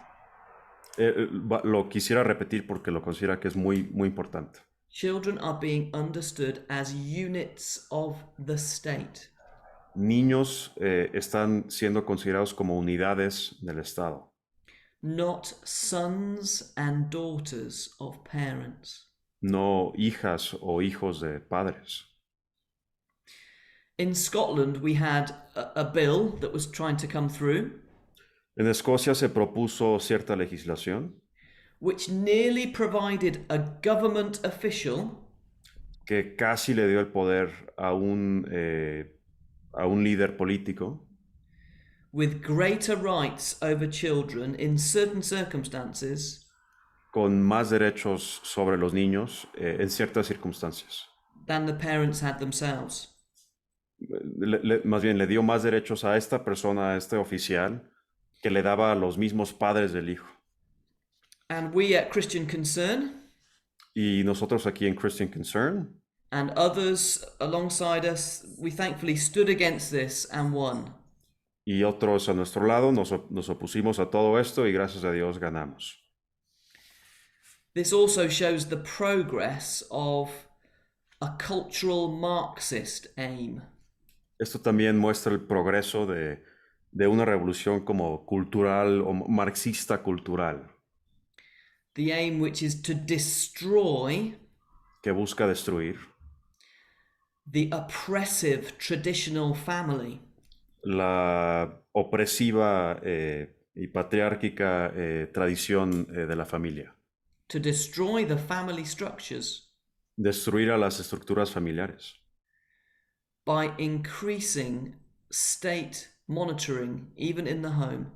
Lo quisiera repetir porque lo considero que es muy, muy importante. Children are being understood as units of the state. Niños están siendo considerados como unidades del Estado, Not sons and daughters of parents. no hijas o hijos de padres. In Scotland, we had a bill that was trying to come through, En Escocia se propuso cierta legislación which nearly provided a government official que casi le dio el poder a un líder político with greater rights over children in certain circumstances con más derechos sobre los niños en ciertas circunstancias. than the parents had themselves. Más bien, le dio más derechos a esta persona, a este oficial, que le daba a los mismos padres del hijo. And we at Christian Concern Y nosotros aquí en Christian Concern and others alongside us, we thankfully stood against this and won. y otros a nuestro lado nos opusimos a todo esto y gracias a Dios ganamos. This also shows the progress of a cultural Marxist aim. Esto también muestra el progreso de una revolución como cultural o marxista cultural, The aim which is to destroy que busca destruir the oppressive traditional family. la opresiva y patriárquica tradición de la familia, To destroy the family structures destruir a las estructuras familiares, by increasing state monitoring, even in the home.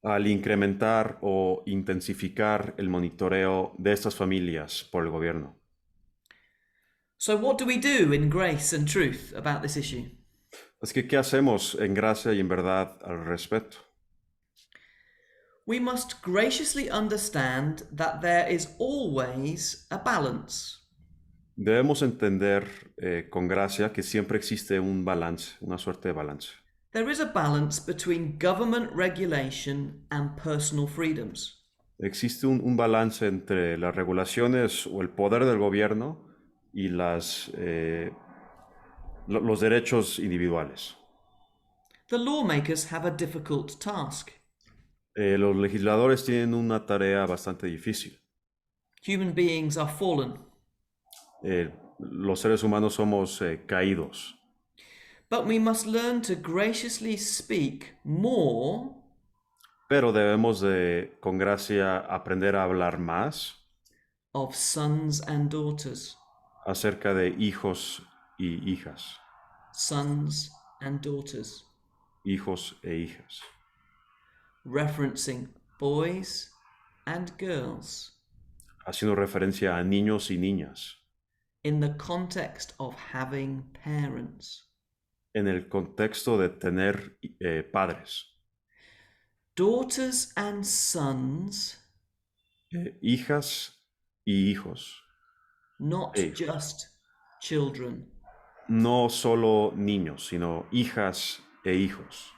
al incrementar o intensificar el monitoreo de estas familias por el gobierno. So, what do we do in Grace and Truth about this issue? Así que, ¿qué hacemos en gracia y en verdad al respecto? We must graciously understand that there is always a balance. Debemos entender con gracia que siempre existe un balance, una suerte de balance. There is a balance between government regulation and personal freedoms. Existe un balance entre las regulaciones o el poder del gobierno y los derechos individuales. The lawmakers have a difficult task. Los legisladores tienen una tarea bastante difícil. Human beings are fallen. Los seres humanos somos caídos, But we must learn to graciously speak more pero debemos con gracia, aprender a hablar más of sons and daughters. acerca de hijos y hijas, Sons and daughters. hijos e hijas, Referencing boys and girls haciendo referencia a niños y niñas in the context of having parents. en el contexto de tener padres. Daughters and sons, Hijas y hijos, not just children. no solo niños, sino hijas e hijos.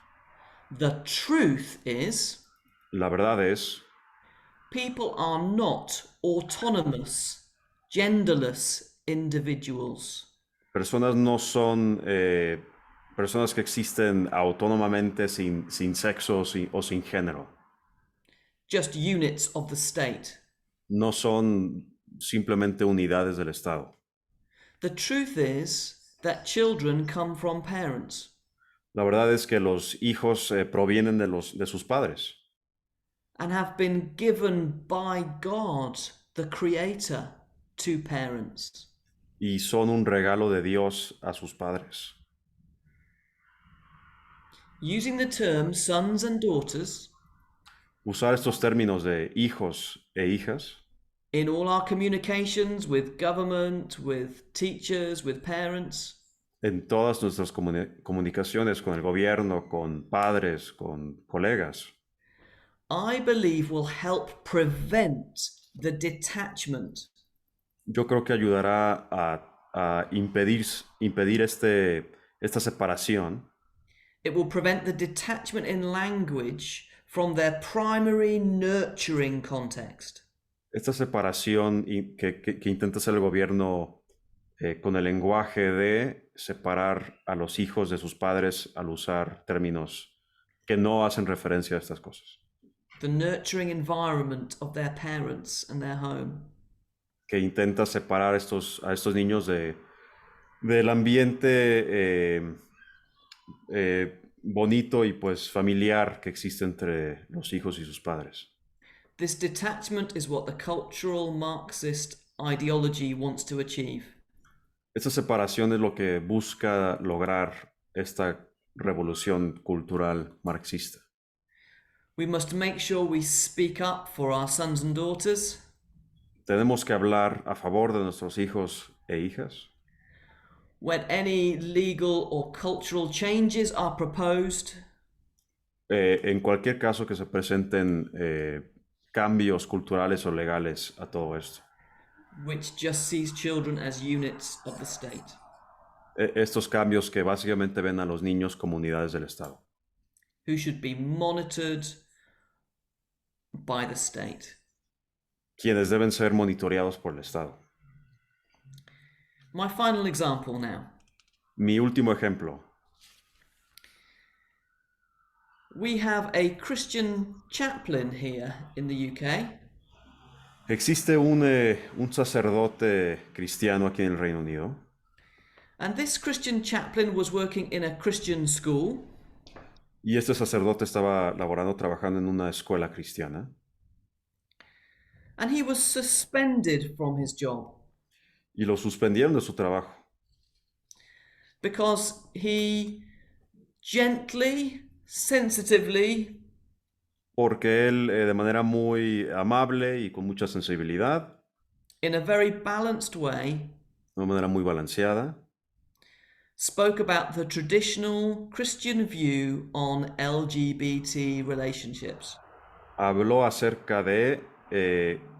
The truth is, La verdad es, people are not autonomous, genderless individuals. personas no son personas que existen autónomamente sin sexo o sin género. Just units of the state. No son simplemente unidades del Estado. The truth is that children come from parents. La verdad es que los hijos provienen de sus padres And have been given by God, the Creator, to parents. y son un regalo de Dios a sus padres. Using the term sons and daughters Usar estos términos de hijos e hijas in all our communications with government, with teachers, with parents, en todas nuestras comunicaciones con el gobierno, con padres, con colegas, I believe will help prevent the detachment yo creo que ayudará a impedir esta separación. It will prevent the detachment in language from their primary nurturing context. Esta separación que intenta hacer el gobierno con el lenguaje de separar a los hijos de sus padres al usar términos que no hacen referencia a estas cosas. The nurturing environment of their parents and their home. Que intenta separar a estos niños del ambiente bonito y pues familiar que existe entre los hijos y sus padres. This detachment is what the cultural Marxist ideology wants to achieve. Esta separación es lo que busca lograr esta revolución cultural marxista. We must make sure we speak up for our sons and daughters. Tenemos que hablar a favor de nuestros hijos e hijas. When any legal or cultural changes are proposed, En cualquier caso que se presenten cambios culturales o legales a todo esto. which just sees children as units of the state. Estos cambios que básicamente ven a los niños como unidades del Estado. Who should be monitored by the state. quienes deben ser monitoreados por el Estado. My final example now. Mi último ejemplo. We have a Christian chaplain here in the UK. Existe un sacerdote cristiano aquí en el Reino Unido. And this Christian chaplain was working in a Christian school. Y este sacerdote estaba trabajando en una escuela cristiana. And he was suspended from his job. Y lo suspendieron de su trabajo. Because he gently, sensitively, Porque él, de manera muy amable y con mucha sensibilidad, in a very balanced way, de una manera muy balanceada, spoke about the traditional Christian view on LGBT relationships. habló acerca de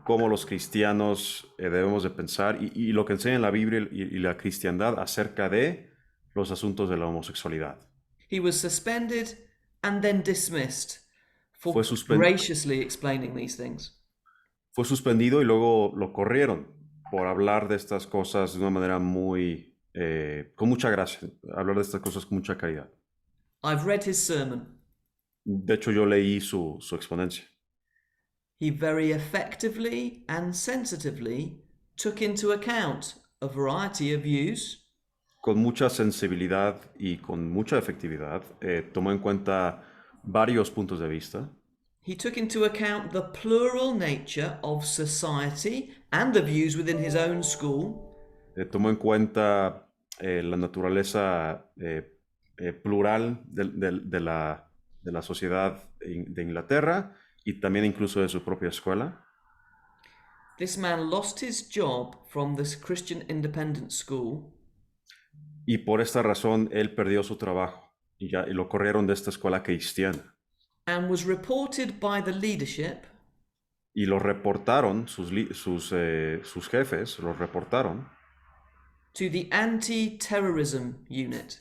cómo los cristianos debemos de pensar y lo que enseña la Biblia y la cristiandad acerca de los asuntos de la homosexualidad. He was suspended and then dismissed for Fue graciously explaining these things. Fue suspendido y luego lo corrieron por hablar de estas cosas de una manera muy, con mucha gracia, hablar de estas cosas con mucha caridad. I've read his sermon. De hecho, yo leí su exponencia. He very effectively and sensitively took into account a variety of views. Con mucha sensibilidad y con mucha efectividad, tomó en cuenta varios puntos de vista. He took into account the plural nature of society and the views within his own school. Tomó en cuenta la naturaleza plural de la sociedad de Inglaterra y también incluso de su propia escuela. This man lost his job from this Christian independent school. Y por esta razón él perdió su trabajo y lo corrieron de esta escuela cristiana. And was reported by the leadership. Y lo reportaron, sus jefes lo reportaron To the anti-terrorism unit.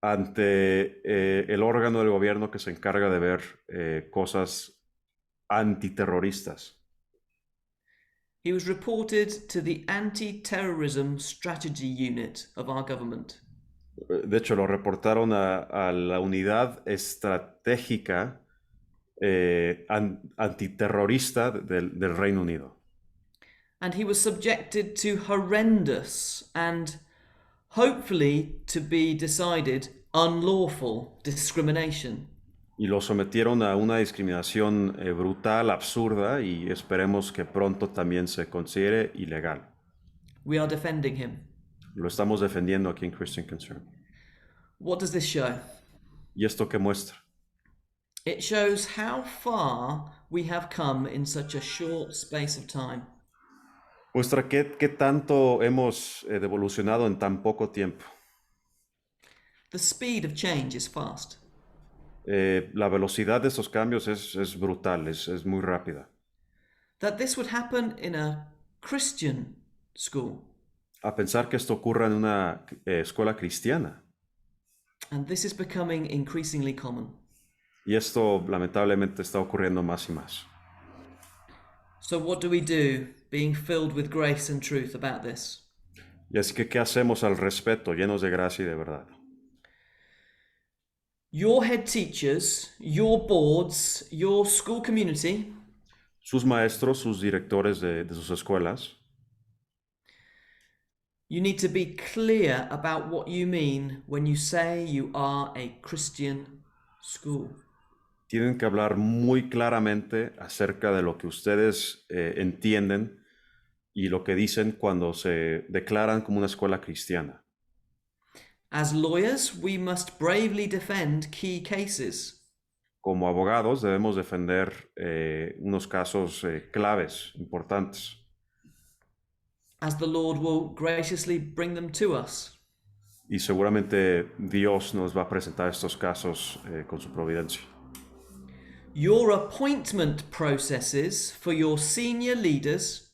Ante el órgano del gobierno que se encarga de ver cosas antiterroristas. He was reported to the anti-terrorism strategy unit of our government. De hecho, lo reportaron a la unidad estratégica antiterrorista del Reino Unido. And he was subjected to horrendous and hopefully to be decided unlawful discrimination. Y lo sometieron a una discriminación brutal, absurda, y esperemos que pronto también se considere ilegal. We are defending him. Lo estamos defendiendo aquí en Christian Concern. What does this show? ¿Y esto qué muestra? It shows how far we have come in such a short space of time. Muestra qué tanto hemos evolucionado en tan poco tiempo. The speed of change is fast. La velocidad de estos cambios es brutal, es muy rápida. That this would happen in a Christian school. A pensar que esto ocurra en una escuela cristiana. And this is becoming increasingly common. Y esto lamentablemente está ocurriendo más y más. So what do we do, being filled with grace and truth about this? Y así que, ¿qué hacemos al respecto, llenos de gracia y de verdad? Your head teachers, your boards, your school community Sus maestros, sus directores de sus escuelas, you need to be clear about what you mean when you say you are a Christian school. tienen que hablar muy claramente acerca de lo que ustedes entienden y lo que dicen cuando se declaran como una escuela cristiana. As lawyers, we must bravely defend key cases. Como abogados debemos defender unos casos claves, importantes. As the Lord will graciously bring them to us. Y seguramente Dios nos va a presentar estos casos con su providencia. Your appointment processes for your senior leaders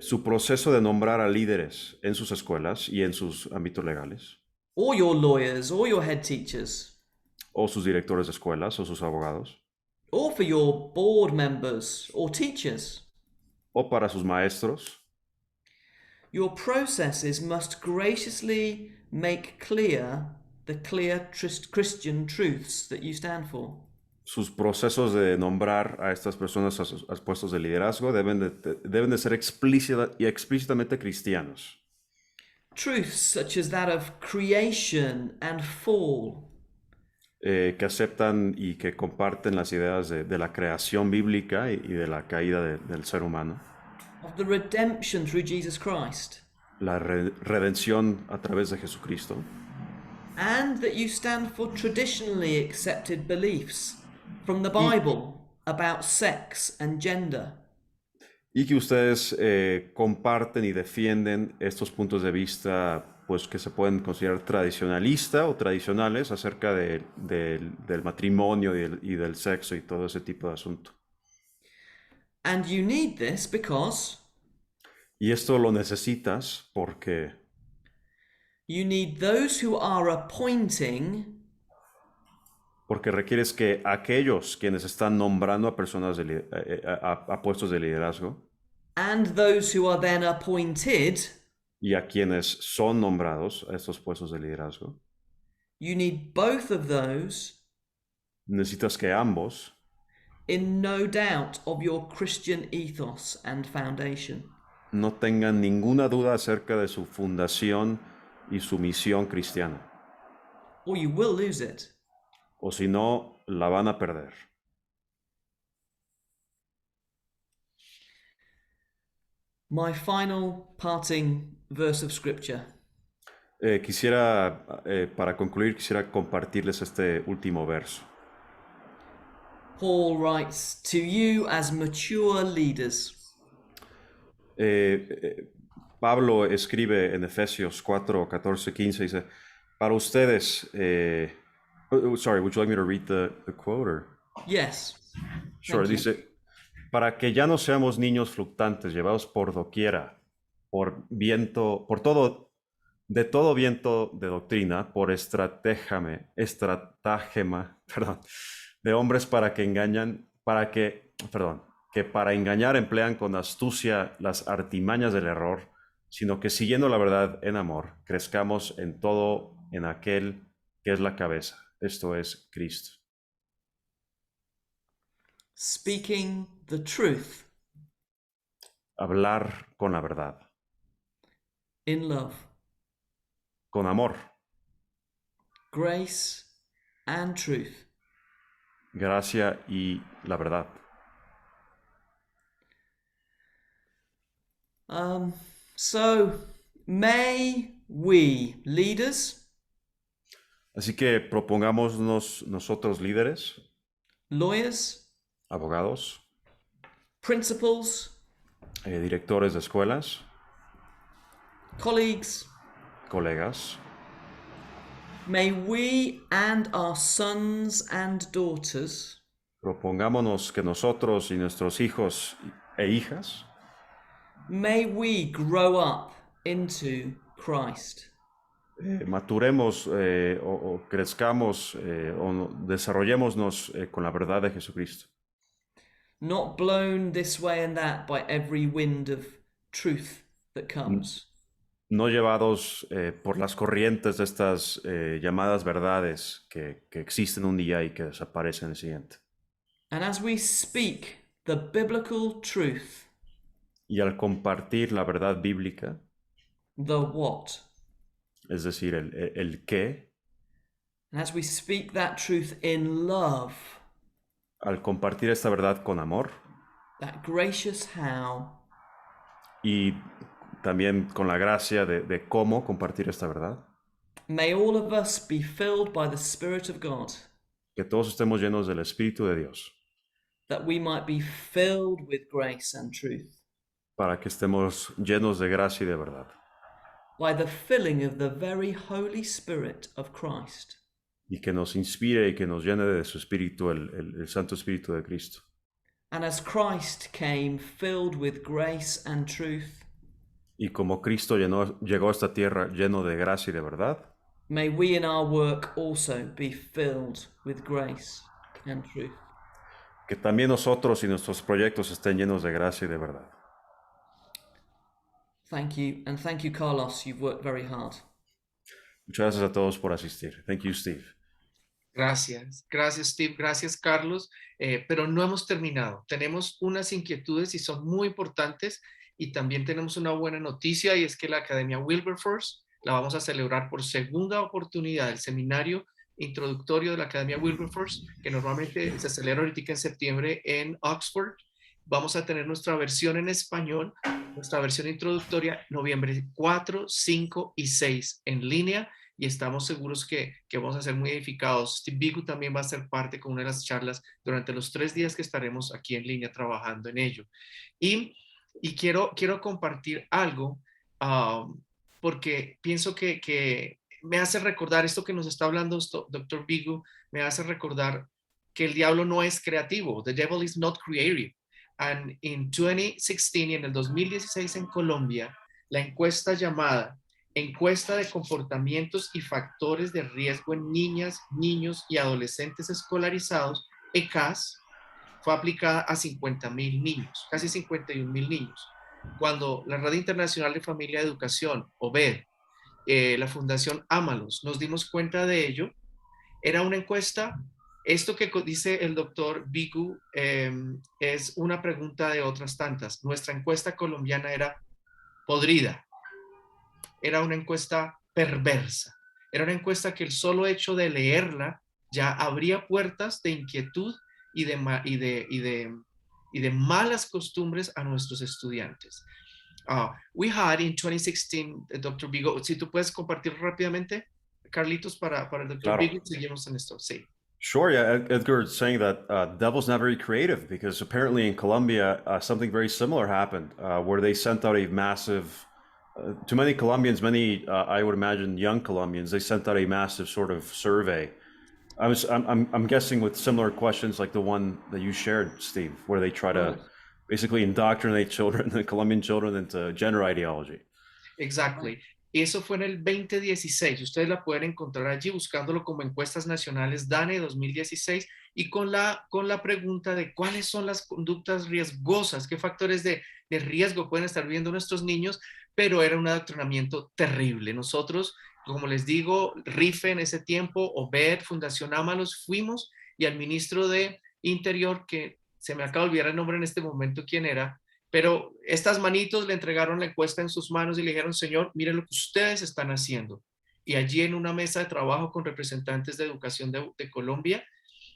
Su proceso de nombrar a líderes en sus escuelas y en sus ámbitos legales, or your lawyers or your head teachers, o sus directores de escuelas o sus abogados, or for your board members or teachers. o para sus maestros, your processes must graciously make clear the clear Christian truths that you stand for. sus procesos de nombrar a estas personas a puestos de liderazgo deben de ser explícitamente cristianos. Truths such as that of creation and fall, Que aceptan y que comparten las ideas de la creación bíblica y de la caída del ser humano. of the redemption through Jesus Christ, La redención a través de Jesucristo. and that you stand for traditionally accepted beliefs from the Bible about sex and gender. Y que ustedes comparten y defienden estos puntos de vista pues que se pueden considerar tradicionalista o tradicionales acerca del matrimonio y del sexo y todo ese tipo de asunto. And you need this because Y esto lo necesitas porque you need those who are appointing requieres que aquellos quienes están nombrando a personas a puestos de liderazgo and those who are then appointed, y a quienes son nombrados a estos puestos de liderazgo, you need both of those necesitas que ambos in no doubt of your Christian ethos and foundation. no tengan ninguna duda acerca de su fundación y su misión cristiana. Or you will lose it. O si no, la van a perder. My final parting verse of scripture. Para concluir, quisiera compartirles este último verso. Paul writes, to you as mature leaders. Pablo escribe en Efesios 4, 14, 15, dice, para ustedes, sorry, would you like me to read the quote? Or? Yes. Sure, dice, para que ya no seamos niños fluctuantes, llevados por doquiera, por viento, de todo viento de doctrina, por estratagema, perdón, de hombres que para engañar emplean con astucia las artimañas del error, sino que siguiendo la verdad en amor, crezcamos en todo en aquel que es la cabeza, esto es Cristo. Speaking the truth. Hablar con la verdad. In love. Con amor. Grace and truth. Gracia y la verdad. So, may we, leaders, así que propongámonos nosotros líderes, lawyers, abogados, principals, directores de escuelas, colleagues, colegas, may we and our sons and daughters propongámonos que nosotros y nuestros hijos e hijas may we grow up into Christ. Maturemos o crezcamos o desarrollémonos con la verdad de Jesucristo. Not blown this way and that by every wind of truth that comes. No llevados por las corrientes de estas llamadas verdades que existen un día y que desaparecen el siguiente. And as we speak the biblical truth, y al compartir la verdad bíblica, the what, es decir, el qué, and as we speak that truth in love, al compartir esta verdad con amor, that gracious how, y también con la gracia de cómo compartir esta verdad, may all of us be filled by the Spirit of God, que todos estemos llenos del Espíritu de Dios, that we might be filled with grace and truth, para que estemos llenos de gracia y de verdad, by the filling of the very Holy Spirit of Christ. y que nos inspire y que nos llene de su Espíritu, el Santo Espíritu de Cristo. And as Christ came filled with grace and truth, Y como Cristo llegó a esta tierra lleno de gracia y de verdad, may we in our work also be filled with grace and truth. que también nosotros y nuestros proyectos estén llenos de gracia y de verdad. Thank you. And thank you, Carlos. You've worked very hard. Muchas gracias a todos por asistir. Thank you, Steve. Gracias, gracias Steve, gracias Carlos, pero no hemos terminado. Tenemos unas inquietudes y son muy importantes y también tenemos una buena noticia y es que la Academia Wilberforce la vamos a celebrar por segunda oportunidad, el seminario introductorio de la Academia Wilberforce, que normalmente se celebra ahorita en septiembre en Oxford. Vamos a tener nuestra versión en español, nuestra versión introductoria, noviembre 4, 5 y 6 en línea. Y estamos seguros que vamos a ser muy edificados. Steve Bigu también va a ser parte con una de las charlas durante los 3 días que estaremos aquí en línea trabajando en ello. Y quiero compartir algo porque pienso que me hace recordar esto que nos está hablando Dr. Bigu, me hace recordar que el diablo no es creativo. The devil is not creative. And in 2016 y en el 2016 en Colombia, la encuesta llamada Encuesta de comportamientos y factores de riesgo en niñas, niños y adolescentes escolarizados, ECAS, fue aplicada a 50,000 niños, casi 51,000 niños. Cuando la Red Internacional de Familia y Educación, OBED, la Fundación Ámalos, nos dimos cuenta de ello, era una encuesta, esto que dice el doctor Bigu es una pregunta de otras tantas. Nuestra encuesta colombiana era podrida. Era una encuesta perversa. Era una encuesta que el solo hecho de leerla ya abría puertas de inquietud y de malas costumbres a nuestros estudiantes. We had in 2016, Dr. Bigu, si tú puedes compartir rápidamente, Carlitos, para el Dr. Claro. Bigu, seguimos en esto. Sí. Sure, yeah. Edgar is saying that devil's not very creative because apparently in Colombia, something very similar happened where they sent out a massive to many Colombians, I would imagine young Colombians, they sent out a massive sort of survey. I'm guessing with similar questions like the one that you shared, Steve, where they try to basically indoctrinate children, the Colombian children, into gender ideology. Exactly. Eso fue en el 2016. Ustedes la pueden encontrar allí buscándolo como encuestas nacionales DANE 2016 y con la pregunta de cuáles son las conductas riesgosas, qué factores de riesgo pueden estar viendo nuestros niños, pero era un adoctrinamiento terrible. Nosotros, como les digo, RIFE en ese tiempo, OBED, Fundación Ámalos, fuimos y al ministro de Interior, que se me acaba de olvidar el nombre en este momento quién era, pero estas manitos le entregaron la encuesta en sus manos y le dijeron, señor, miren lo que ustedes están haciendo. Y allí en una mesa de trabajo con representantes de educación de Colombia,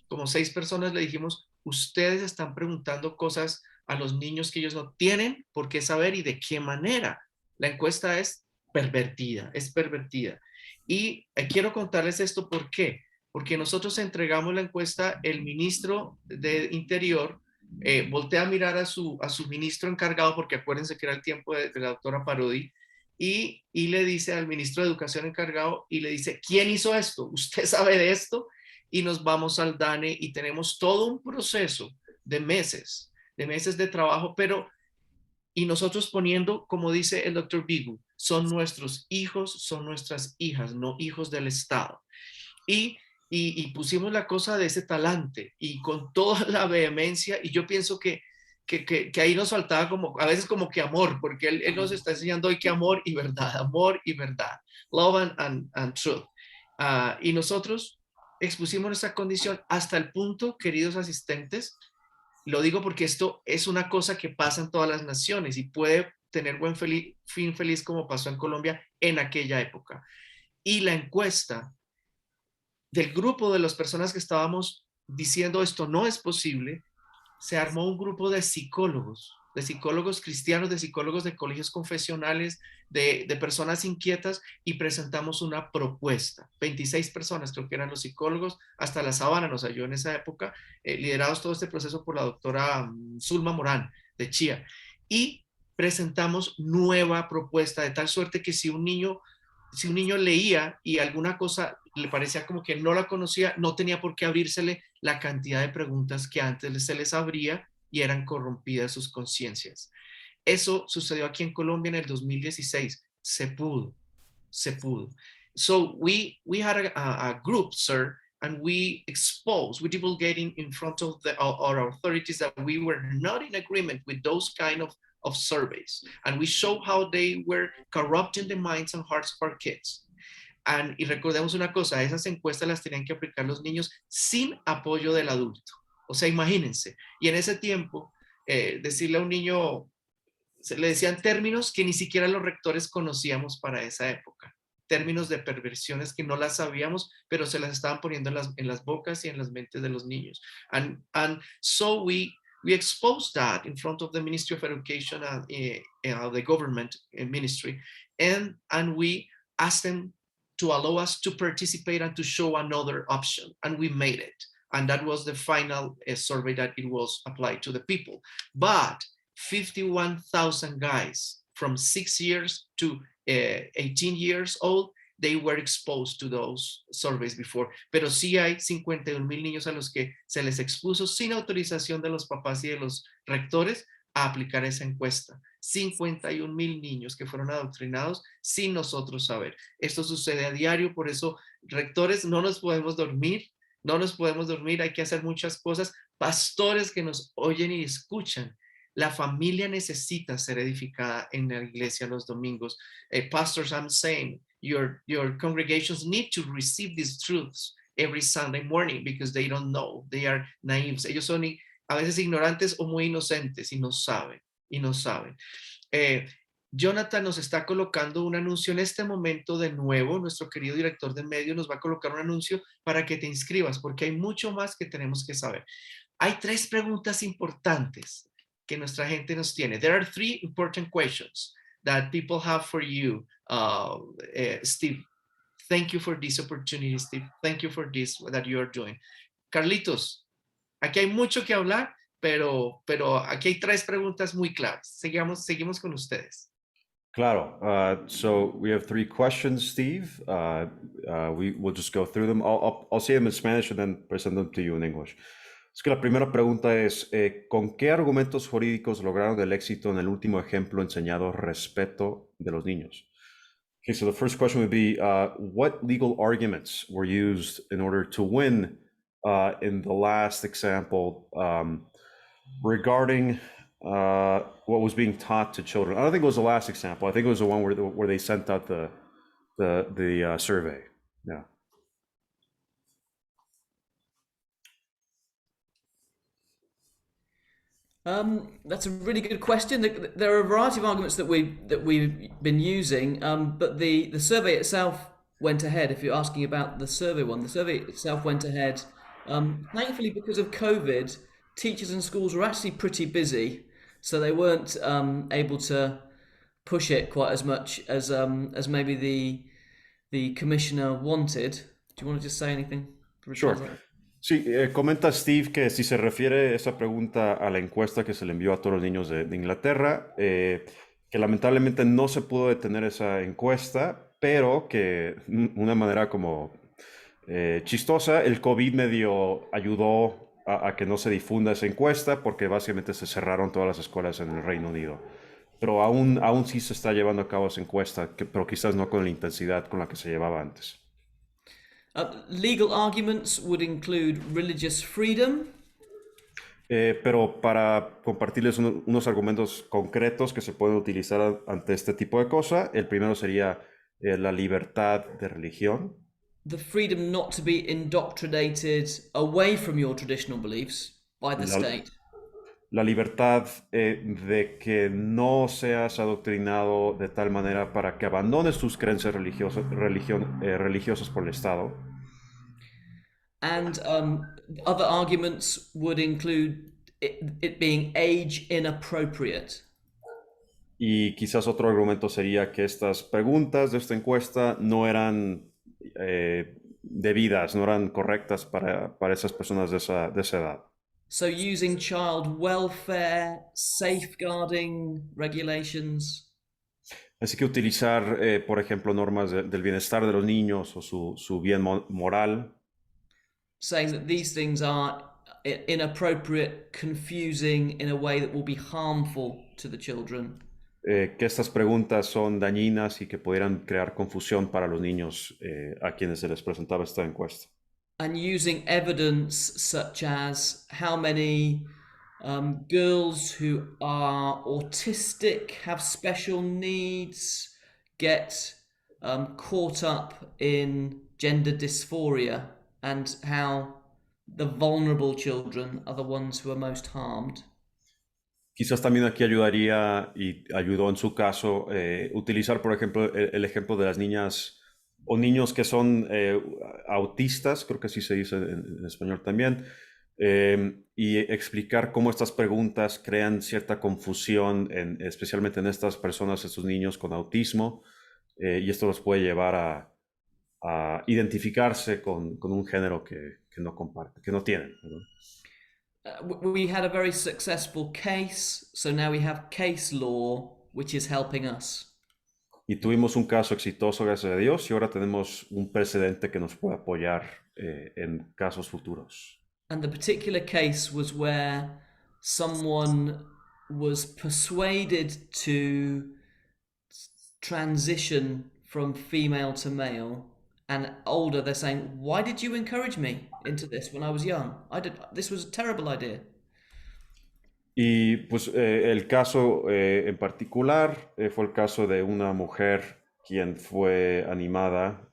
como 6 personas le dijimos, ustedes están preguntando cosas a los niños que ellos no tienen por qué saber y de qué manera. La encuesta es pervertida, es pervertida. Y quiero contarles esto, ¿por qué? Porque nosotros entregamos la encuesta, el ministro de Interior voltea a mirar a su ministro encargado, porque acuérdense que era el tiempo de la doctora Parodi, y le dice al ministro de Educación encargado, y le dice, ¿quién hizo esto? ¿Usted sabe de esto? Y nos vamos al DANE y tenemos todo un proceso de meses de trabajo, y nosotros poniendo, como dice el doctor Bigu, son nuestros hijos, son nuestras hijas, no hijos del Estado. Y pusimos la cosa de ese talante y con toda la vehemencia, y yo pienso que ahí nos faltaba a veces como que amor, porque él nos está enseñando hoy que amor y verdad, love and truth. Y nosotros expusimos nuestra condición hasta el punto, queridos asistentes, lo digo porque esto es una cosa que pasa en todas las naciones y puede tener fin feliz como pasó en Colombia en aquella época. Y la encuesta del grupo de las personas que estábamos diciendo esto no es posible, se armó un grupo de psicólogos cristianos, de psicólogos de colegios confesionales, de personas inquietas, y presentamos una propuesta. 26 personas creo que eran los psicólogos, hasta La Sabana nos ayudó en esa época, liderados todo este proceso por la doctora Zulma Morán de Chía, y presentamos nueva propuesta, de tal suerte que si un niño leía y alguna cosa le parecía como que no la conocía, no tenía por qué abrírsele la cantidad de preguntas que antes se les abría y eran corrompidas sus conciencias. Eso sucedió aquí en Colombia en el 2016. Se pudo. So we had a group, sir, and we divulgating in front of our authorities that we were not in agreement with those kind of surveys, and we show how they were corrupting the minds and hearts of our kids. Y recordemos una cosa, esas encuestas las tenían que aplicar los niños sin apoyo del adulto. O sea, imagínense. Y en ese tiempo, decirle a un niño, se le decían términos que ni siquiera los rectores conocíamos para esa época. Términos de perversiones que no las sabíamos, pero se las estaban poniendo en las bocas y en las mentes de los niños. And so we exposed that in front of the Ministry of Education and the government ministry, and we asked them to allow us to participate and to show another option, and we made it. And that was the final survey that it was applied to the people. But 51,000 guys from 6 years to 18 years old, they were exposed to those surveys before. Pero sí hay 51,000 niños a los que se les expuso sin autorización de los papás y de los rectores a aplicar esa encuesta. 51,000 niños que fueron adoctrinados sin nosotros saber. Esto sucede a diario, por eso, rectores, no nos podemos dormir, hay que hacer muchas cosas. Pastores que nos oyen y escuchan, la familia necesita ser edificada en la iglesia los domingos. Pastors, I'm saying, your congregations need to receive these truths every Sunday morning because they don't know, they are naive. Ellos son a veces ignorantes o muy inocentes y no saben. Jonathan nos está colocando un anuncio en este momento de nuevo. Nuestro querido director de medios nos va a colocar un anuncio para que te inscribas, porque hay mucho más que tenemos que saber. Hay 3 preguntas importantes que nuestra gente nos tiene. There are 3 important questions that people have for you, Steve. Thank you for this opportunity, Steve. Thank you for this that you are doing. Carlitos, aquí hay mucho que hablar, pero aquí hay 3 preguntas muy claras. Seguimos con ustedes. Claro. So we have 3 questions, Steve. We will just go through them. I'll say them in Spanish and then present them to you in English. Es que la primera pregunta es, ¿con qué argumentos jurídicos lograron el éxito en el último ejemplo enseñado respeto de los niños? Okay, so the first question would be, what legal arguments were used in order to win in the last example regarding what was being taught to children? I don't think it was the last example. I think it was the one where they sent out the survey. Yeah. That's a really good question. There are a variety of arguments that we've been using, but the survey itself went ahead. If you're asking about the survey one, the survey itself went ahead. Thankfully, because of COVID, teachers and schools were actually pretty busy, so they weren't able to push it quite as much as maybe the commissioner wanted. Do you want to just say anything? Sure. Sí, comenta Steve que si se refiere esa pregunta a la encuesta que se le envió a todos los niños de Inglaterra, que lamentablemente no se pudo detener esa encuesta, pero que de una manera como chistosa, el COVID medio ayudó a que no se difunda esa encuesta porque básicamente se cerraron todas las escuelas en el Reino Unido. Pero aún sí se está llevando a cabo esa encuesta, pero quizás no con la intensidad con la que se llevaba antes. Legal arguments would include religious freedom. Pero para compartirles unos argumentos concretos que se pueden utilizar ante este tipo de cosa, el primero sería la libertad de religión. The freedom not to be indoctrinated away from your traditional beliefs by the state. La libertad de que no seas adoctrinado de tal manera para que abandones tus creencias religiosas por el Estado. And other arguments would include it being age inappropriate. Y quizás otro argumento sería que estas preguntas de esta encuesta no eran debidas, no eran correctas para esas personas de esa edad. So using child welfare, safeguarding regulations. Así que utilizar, por ejemplo, normas del bienestar de los niños o su bien moral. Saying that these things are inappropriate, confusing in a way that will be harmful to the children. Que estas preguntas son dañinas y que pudieran crear confusión para los niños a quienes se les presentaba esta encuesta. And using evidence such as how many Girls who are autistic, have special needs, get caught up in gender dysphoria, and how the vulnerable children are the ones who are most harmed. Quizás también aquí ayudaría, y ayudó en su caso, utilizar, por ejemplo, el ejemplo de las niñas o niños que son autistas, creo que así se dice en español también, y explicar cómo estas preguntas crean cierta confusión, especialmente en estas personas, estos niños con autismo, y esto los puede llevar a identificarse con un género que no comparte, que no tienen, ¿verdad? We had a very successful case, so now we have case law, which is helping us. Y tuvimos un caso exitoso, gracias a Dios, y ahora tenemos un precedente que nos puede apoyar en casos futuros. And the particular case was where someone was persuaded to transition from female to male, and older they're saying, why did you encourage me into this when I was young? This was a terrible idea. Y pues el caso en particular fue el caso de una mujer quien fue animada,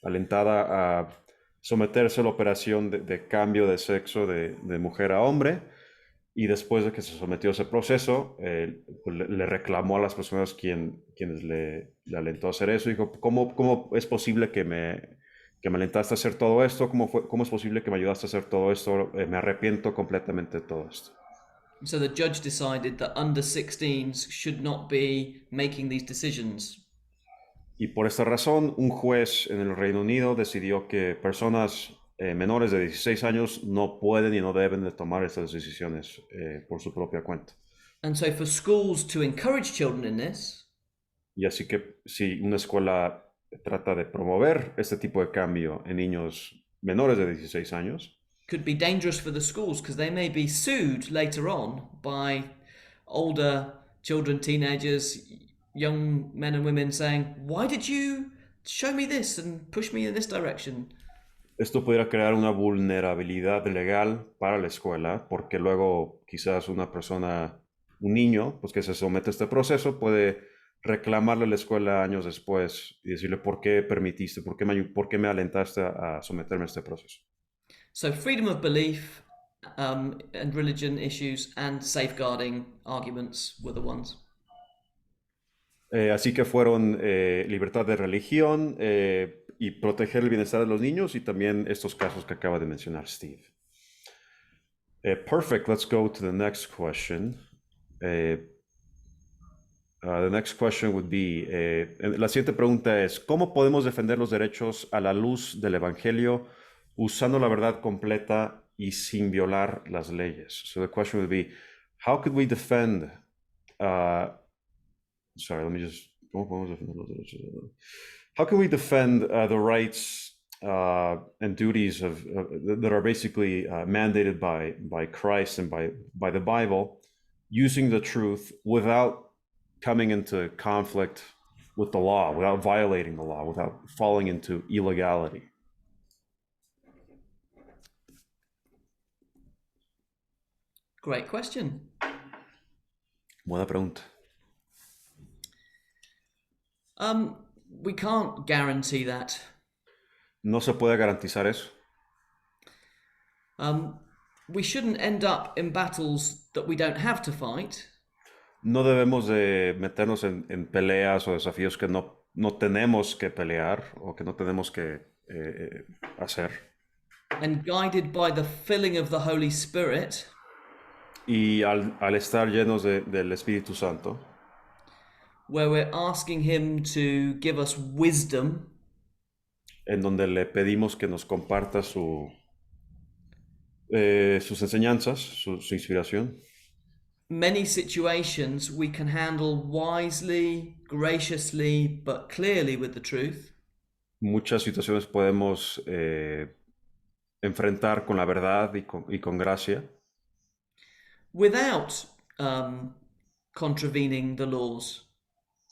alentada a someterse a la operación de cambio de sexo de mujer a hombre, y después de que se sometió a ese proceso, pues, le reclamó a las personas quienes le alentó a hacer eso. Dijo, ¿cómo es posible que me alentaste a hacer todo esto? ¿Cómo es posible que me ayudaste a hacer todo esto? Me arrepiento completamente de todo esto. So the judge decided that under 16s should not be making these decisions. Y por esta razón, un juez en el Reino Unido decidió que personas menores de 16 años no pueden y no deben de tomar estas decisiones por su propia cuenta. And so for schools to encourage children in this, Y así que si una escuela trata de promover este tipo de cambio en niños menores de 16 años, could be dangerous for the schools because they may be sued later on by older children, teenagers, young men and women saying, why did you show me this and push me in this direction? esto pudiera crear una vulnerabilidad legal para la escuela, porque luego quizás una persona, un niño, pues que se somete a este proceso, puede reclamarle a la escuela años después y decirle por qué permitiste, por qué me alentaste a someterme a este proceso. So freedom of belief and religion issues and safeguarding arguments were the ones. Así que fueron libertad de religión y proteger el bienestar de los niños, y también estos casos que acaba de mencionar Steve. Perfect. Let's go to the next question. The next question would be, la siguiente pregunta es, ¿cómo podemos defender los derechos a la luz del Evangelio usando la verdad completa y sin violar las leyes? So the question would be, how could we defend, sorry, let me just, ¿cómo podemos defender los derechos? How can we defend the rights and duties that are basically mandated by Christ and by the Bible, using the truth without coming into conflict with the law, without violating the law, without falling into illegality? Great question. Buena pregunta. We can't guarantee that. No se puede garantizar eso. We shouldn't end up in battles that we don't have to fight. No debemos de meternos en peleas o desafíos que no tenemos que pelear o que no tenemos que hacer. And guided by the filling of the Holy Spirit, Y al estar llenos del Espíritu Santo, where we're asking Him to give us wisdom, en donde le pedimos que nos comparta sus enseñanzas, su inspiración, many situations we can handle wisely, graciously, but clearly with the truth. muchas situaciones podemos enfrentar con la verdad y con gracia, without contravening the laws.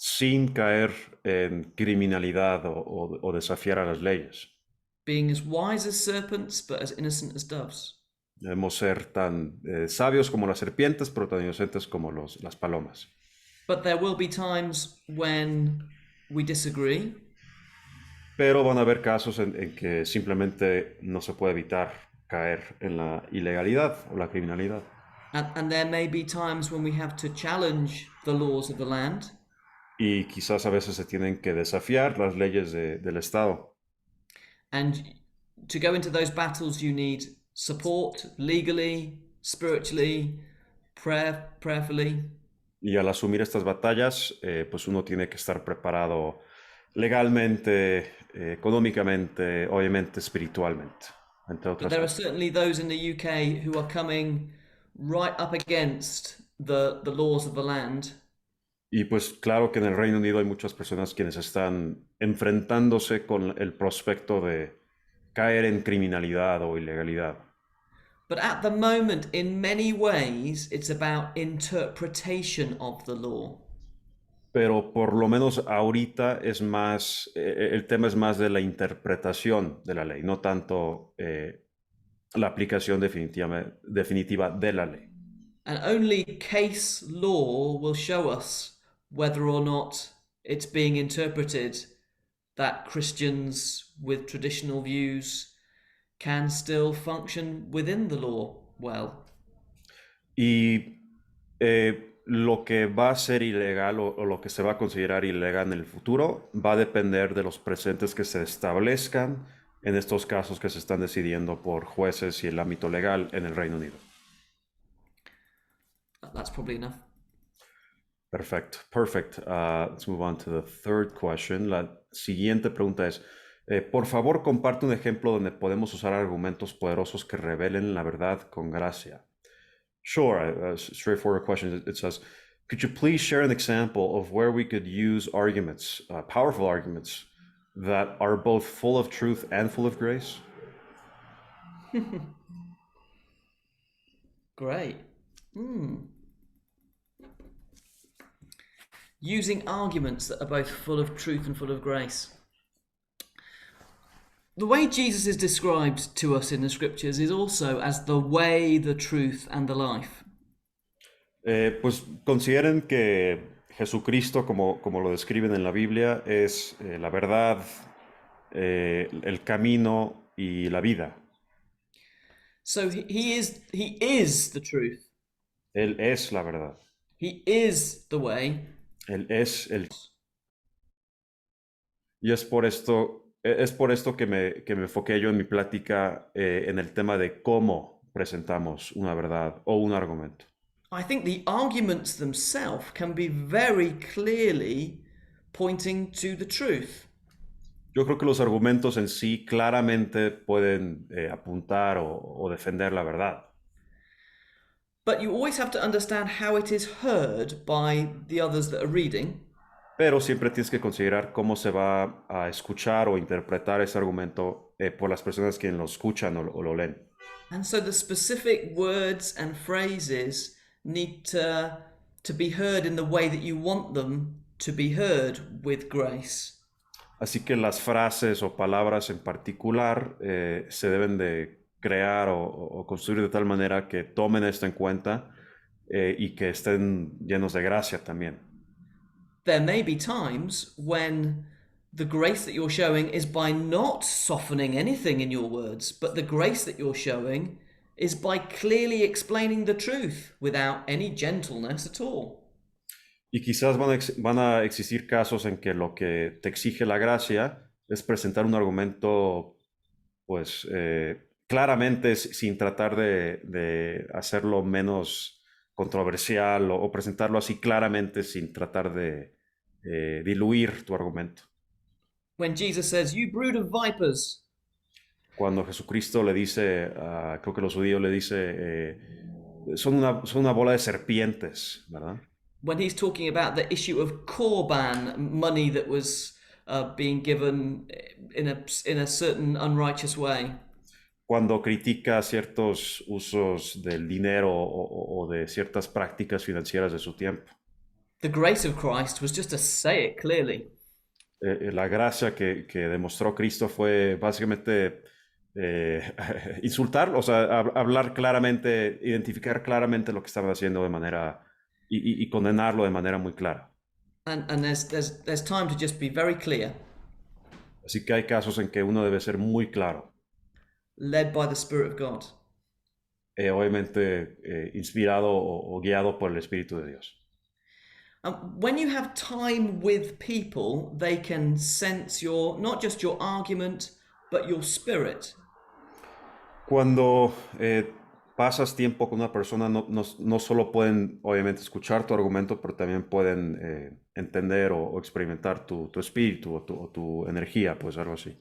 sin caer en criminalidad o desafiar a las leyes. Being as wise as serpents, but as innocent as doves. Debemos ser tan sabios como las serpientes, pero tan inocentes como las palomas. But there will be times when we disagree, Pero van a haber casos en que simplemente no se puede evitar caer en la ilegalidad o la criminalidad. and there may be times when we have to challenge the laws of the land. Y quizás a veces se tienen que desafiar las leyes del Estado. And to go into those battles, you need support legally, spiritually, prayerfully. Y al asumir estas batallas, pues uno tiene que estar preparado legalmente, económicamente, obviamente espiritualmente, entre But otras there are cosas. certainly those in the UK who are coming right up against the laws of the land. Y pues claro que en el Reino Unido hay muchas personas quienes están enfrentándose con el prospecto de caer en criminalidad o ilegalidad. But at the moment, in many ways, it's about interpretation of the law. Pero por lo menos ahorita es más, el tema es más de la interpretación de la ley, no tanto la aplicación definitiva de la ley. And only case law will show us whether or not it's being interpreted that Christians with traditional views can still function within the law well. Y lo que va a ser ilegal o lo que se va a considerar ilegal en el futuro va a depender de los precedentes que se establezcan en estos casos que se están decidiendo por jueces y el ámbito legal en el Reino Unido. That's probably enough. Perfect. Let's move on to the third question. La siguiente pregunta es, por favor, comparte un ejemplo donde podemos usar argumentos poderosos que revelen la verdad con gracia. Sure, straightforward question. It says, could you please share an example of where we could use arguments, powerful arguments, that are both full of truth and full of grace? Great. Using arguments that are both full of truth and full of grace. The way Jesus is described to us in the scriptures is also as the way, the truth, and the life. Pues consideren que Jesucristo, como lo describen en la Biblia, es la verdad, el camino y la vida. So he is the truth. Él es la verdad. He is the way. Él es el... Y es por esto que me enfoqué yo en mi plática en el tema de cómo presentamos una verdad o un argumento. I think the arguments themselves can be very clearly pointing to the truth. Yo creo que los argumentos en sí claramente pueden apuntar o defender la verdad. But you always have to understand how it is heard by the others that are reading. Pero siempre tienes que considerar cómo se va a escuchar o interpretar ese argumento por las personas que lo escuchan o lo leen. And so the specific words and phrases need to be heard in the way that you want them to be heard with grace. Así que las frases o palabras en particular se deben de crear o construir de tal manera que tomen esto en cuenta y que estén llenos de gracia también. There may be times when the grace that you're showing is by not softening anything in your words, but the grace that you're showing is by clearly explaining the truth without any gentleness at all. Y quizás van a existir casos en que lo que te exige la gracia es presentar un argumento, pues, claramente sin tratar de hacerlo menos controversial o presentarlo así claramente sin tratar de diluir tu argumento. When Jesus says, "You brood of vipers," Cuando Jesucristo le dice, creo que los judíos le dice, son una bola de serpientes, ¿verdad? when he's talking about the issue of korban, money that was being given in a certain unrighteous way. Cuando critica ciertos usos del dinero o de ciertas prácticas financieras de su tiempo. The grace of Christ was just to say it clearly. La gracia que demostró Cristo fue básicamente insultar, o sea, hablar claramente, identificar claramente lo que estaban haciendo de manera y condenarlo de manera muy clara. And there's time to just be very clear, Así que hay casos en que uno debe ser muy claro, led by the Spirit of God. obviamente inspirado o guiado por el Espíritu de Dios. When you have time with people, they can sense not just your argument, but your spirit. Cuando pasas tiempo con una persona, no solo pueden obviamente escuchar tu argumento, pero también pueden entender o experimentar tu espíritu o tu energía, pues algo así.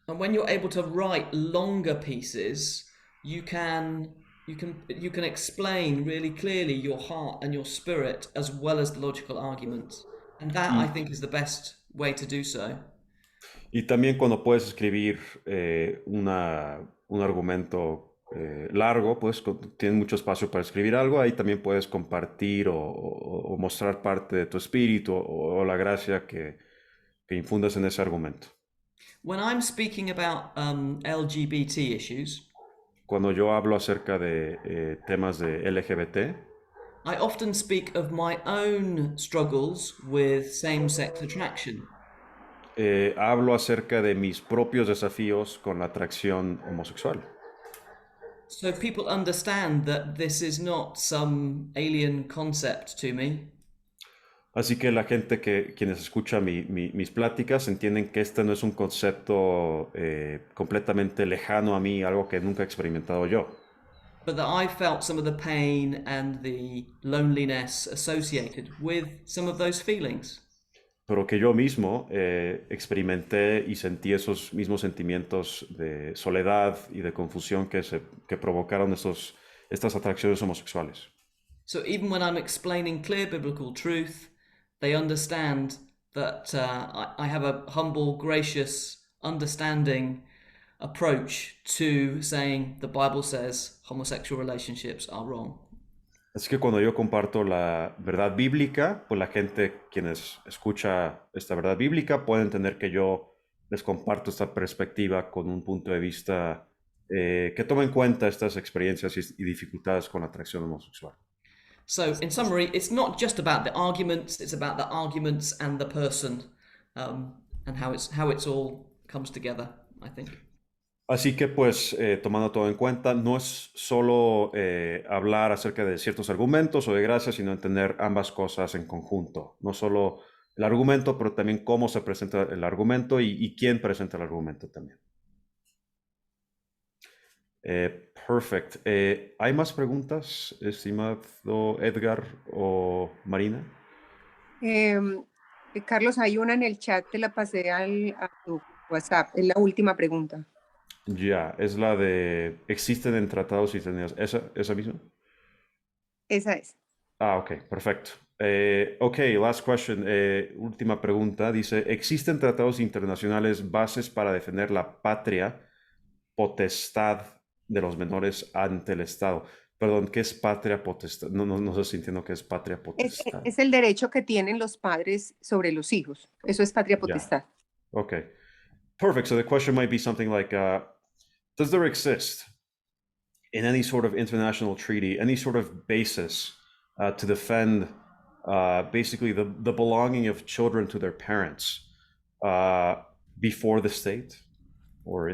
And when you're able to write longer pieces, you can explain really clearly your heart and your spirit as well as the logical arguments. And that I think is the best way to do so. Y también cuando puedes escribir un argumento largo, pues tienes mucho espacio para escribir algo, ahí también puedes compartir o mostrar parte de tu espíritu o la gracia que infundas en ese argumento. When I'm speaking about LGBT issues, Cuando yo hablo acerca de temas de LGBT, I often speak of my own struggles with same-sex attraction. hablo acerca de mis propios desafíos con la atracción homosexual. So people understand that this is not some alien concept to me. Así que la gente quienes escuchan mis pláticas entienden que este no es un concepto completamente lejano a mí, algo que nunca he experimentado yo. But that I felt some of the pain and the loneliness associated with some of those feelings. Pero que yo mismo experimenté y sentí esos mismos sentimientos de soledad y de confusión que provocaron estas atracciones homosexuales. So even when I'm explaining clear biblical truth, they understand that I have a humble, gracious, understanding approach to saying the Bible says homosexual relationships are wrong. Así que cuando yo comparto la verdad bíblica, pues la gente, quienes escucha esta verdad bíblica, pueden entender que yo les comparto esta perspectiva con un punto de vista que toma en cuenta estas experiencias y dificultades con la atracción homosexual. So, in summary, it's not just about the arguments; it's about the arguments and the person, and how it's all comes together, I think. Así que pues tomando todo en cuenta, no es solo hablar acerca de ciertos argumentos o de gracias, sino entender ambas cosas en conjunto. No solo el argumento, pero también cómo se presenta el argumento y quién presenta el argumento también. Perfect. ¿Hay más preguntas, estimado Edgar o Marina? Carlos, hay una en el chat, te la pasé a tu WhatsApp, es la última pregunta. Ya, es la de ¿existen en tratados y tenidas? ¿Esa misma? Esa es. Ah, ok, perfecto. Ok, last question. Última pregunta. Dice, ¿existen tratados internacionales bases para defender la patria potestad de los menores ante el Estado? Perdón, ¿qué es patria potestad? No sé si entiendo qué es patria potestad. Es el derecho que tienen los padres sobre los hijos. Eso es patria potestad. Yeah. Okay, perfect. So the question might be something like, does there exist in any sort of international treaty, any sort of basis to defend basically the belonging of children to their parents before the state or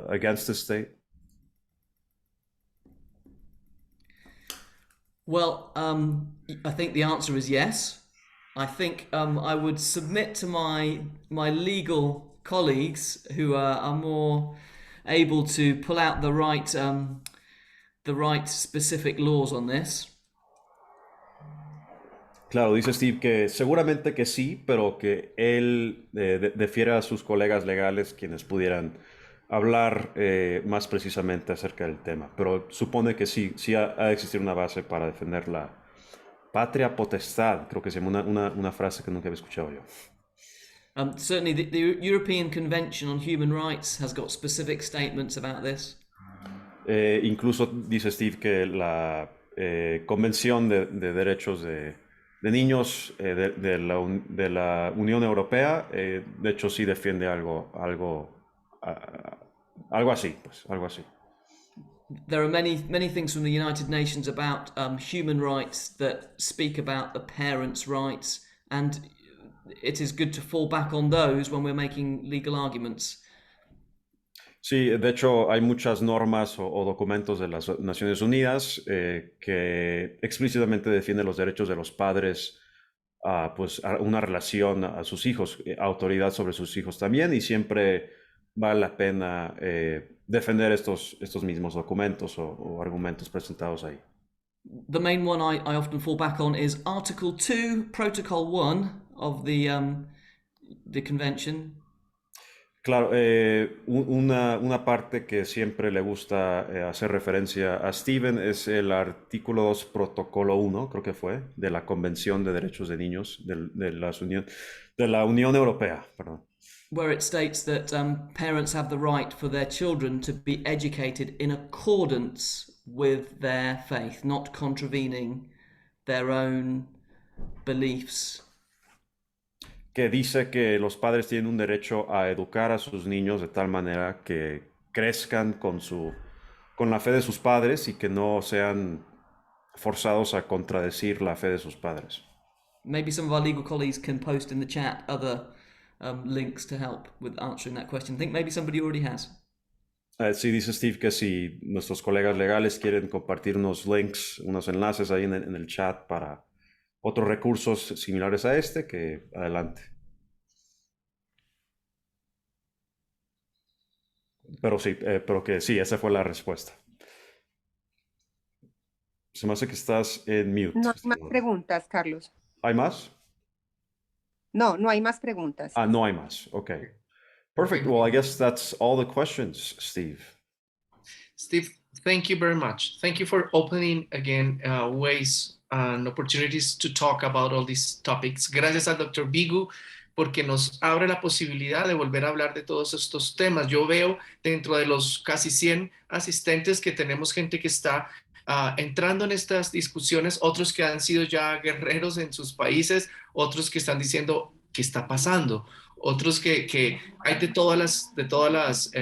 against the state? Well, I think the answer is yes. I think I would submit to my legal colleagues who are more able to pull out the right specific laws on this. Claro, dice Steve que seguramente que sí, pero que él defiera a sus colegas legales quienes pudieran hablar más precisamente acerca del tema. Pero supone que sí ha de existir una base para defender la patria potestad. Creo que se llama una frase que nunca había escuchado yo. Certainly, the European Convention on Human Rights has got specific statements about this. Incluso dice Steve que la Convención de Derechos de Niños de la Unión Europea, de hecho sí defiende algo Algo así, pues, algo así. There are many things from the United Nations about human rights that speak about the parents' rights, and it is good to fall back on those when we're making legal arguments. Sí, de hecho hay muchas normas o documentos de las Naciones Unidas que explícitamente defienden los derechos de los padres pues, a una relación a sus hijos, autoridad sobre sus hijos también, y siempre vale la pena defender estos mismos documentos o argumentos presentados ahí. The main one I often fall back on is Article 2, Protocol 1 of the convention. Claro, una parte que siempre le gusta hacer referencia a Steven es el artículo 2, protocolo 1, creo que fue, de la Convención de Derechos de Niños de la Unión Europea. Perdón. Where it states that parents have the right for their children to be educated in accordance with their faith, not contravening their own beliefs. Que dice que los padres tienen un derecho a educar a sus niños de tal manera que crezcan con la fe de sus padres y que no sean forzados a contradecir la fe de sus padres. Maybe some of our legal colleagues can post in the chat other links to help with answering that question. I think maybe somebody already has. Sí, dice Steve que si nuestros colegas legales quieren compartir unos links, unos enlaces ahí en el chat para otros recursos similares a este, que adelante. Pero sí, pero que sí, esa fue la respuesta. Se me hace que estás en mute. No hay más preguntas, Carlos. ¿Hay más? No, no hay más preguntas. No hay más. Okay. Perfect. Well, I guess that's all the questions, Steve. Steve, thank you very much. Thank you for opening again ways and opportunities to talk about all these topics. Gracias al Dr. Bigu porque nos abre la posibilidad de volver a hablar de todos estos temas. Yo veo dentro de los casi 100 asistentes que tenemos gente que está entrando en estas discusiones, otros que han sido ya guerreros en sus países, otros que están diciendo qué está pasando, otros que hay de todas las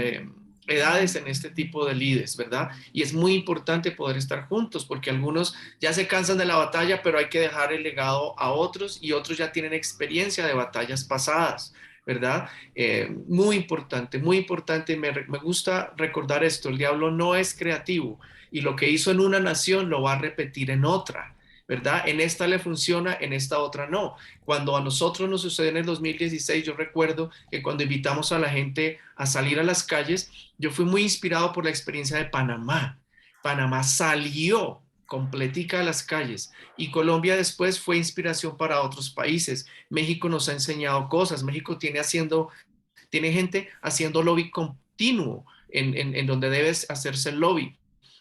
edades en este tipo de líderes, ¿verdad? Y es muy importante poder estar juntos porque algunos ya se cansan de la batalla, pero hay que dejar el legado a otros y otros ya tienen experiencia de batallas pasadas, ¿verdad? Muy importante, muy importante. Me gusta recordar esto, el diablo no es creativo y lo que hizo en una nación lo va a repetir en otra, ¿verdad? En esta le funciona, en esta otra no. Cuando a nosotros nos sucedió en el 2016, yo recuerdo que cuando invitamos a la gente a salir a las calles, yo fui muy inspirado por la experiencia de Panamá. Panamá salió completica a las calles y Colombia después fue inspiración para otros países. México nos ha enseñado cosas. México tiene gente haciendo lobby continuo en donde debes hacerse el lobby.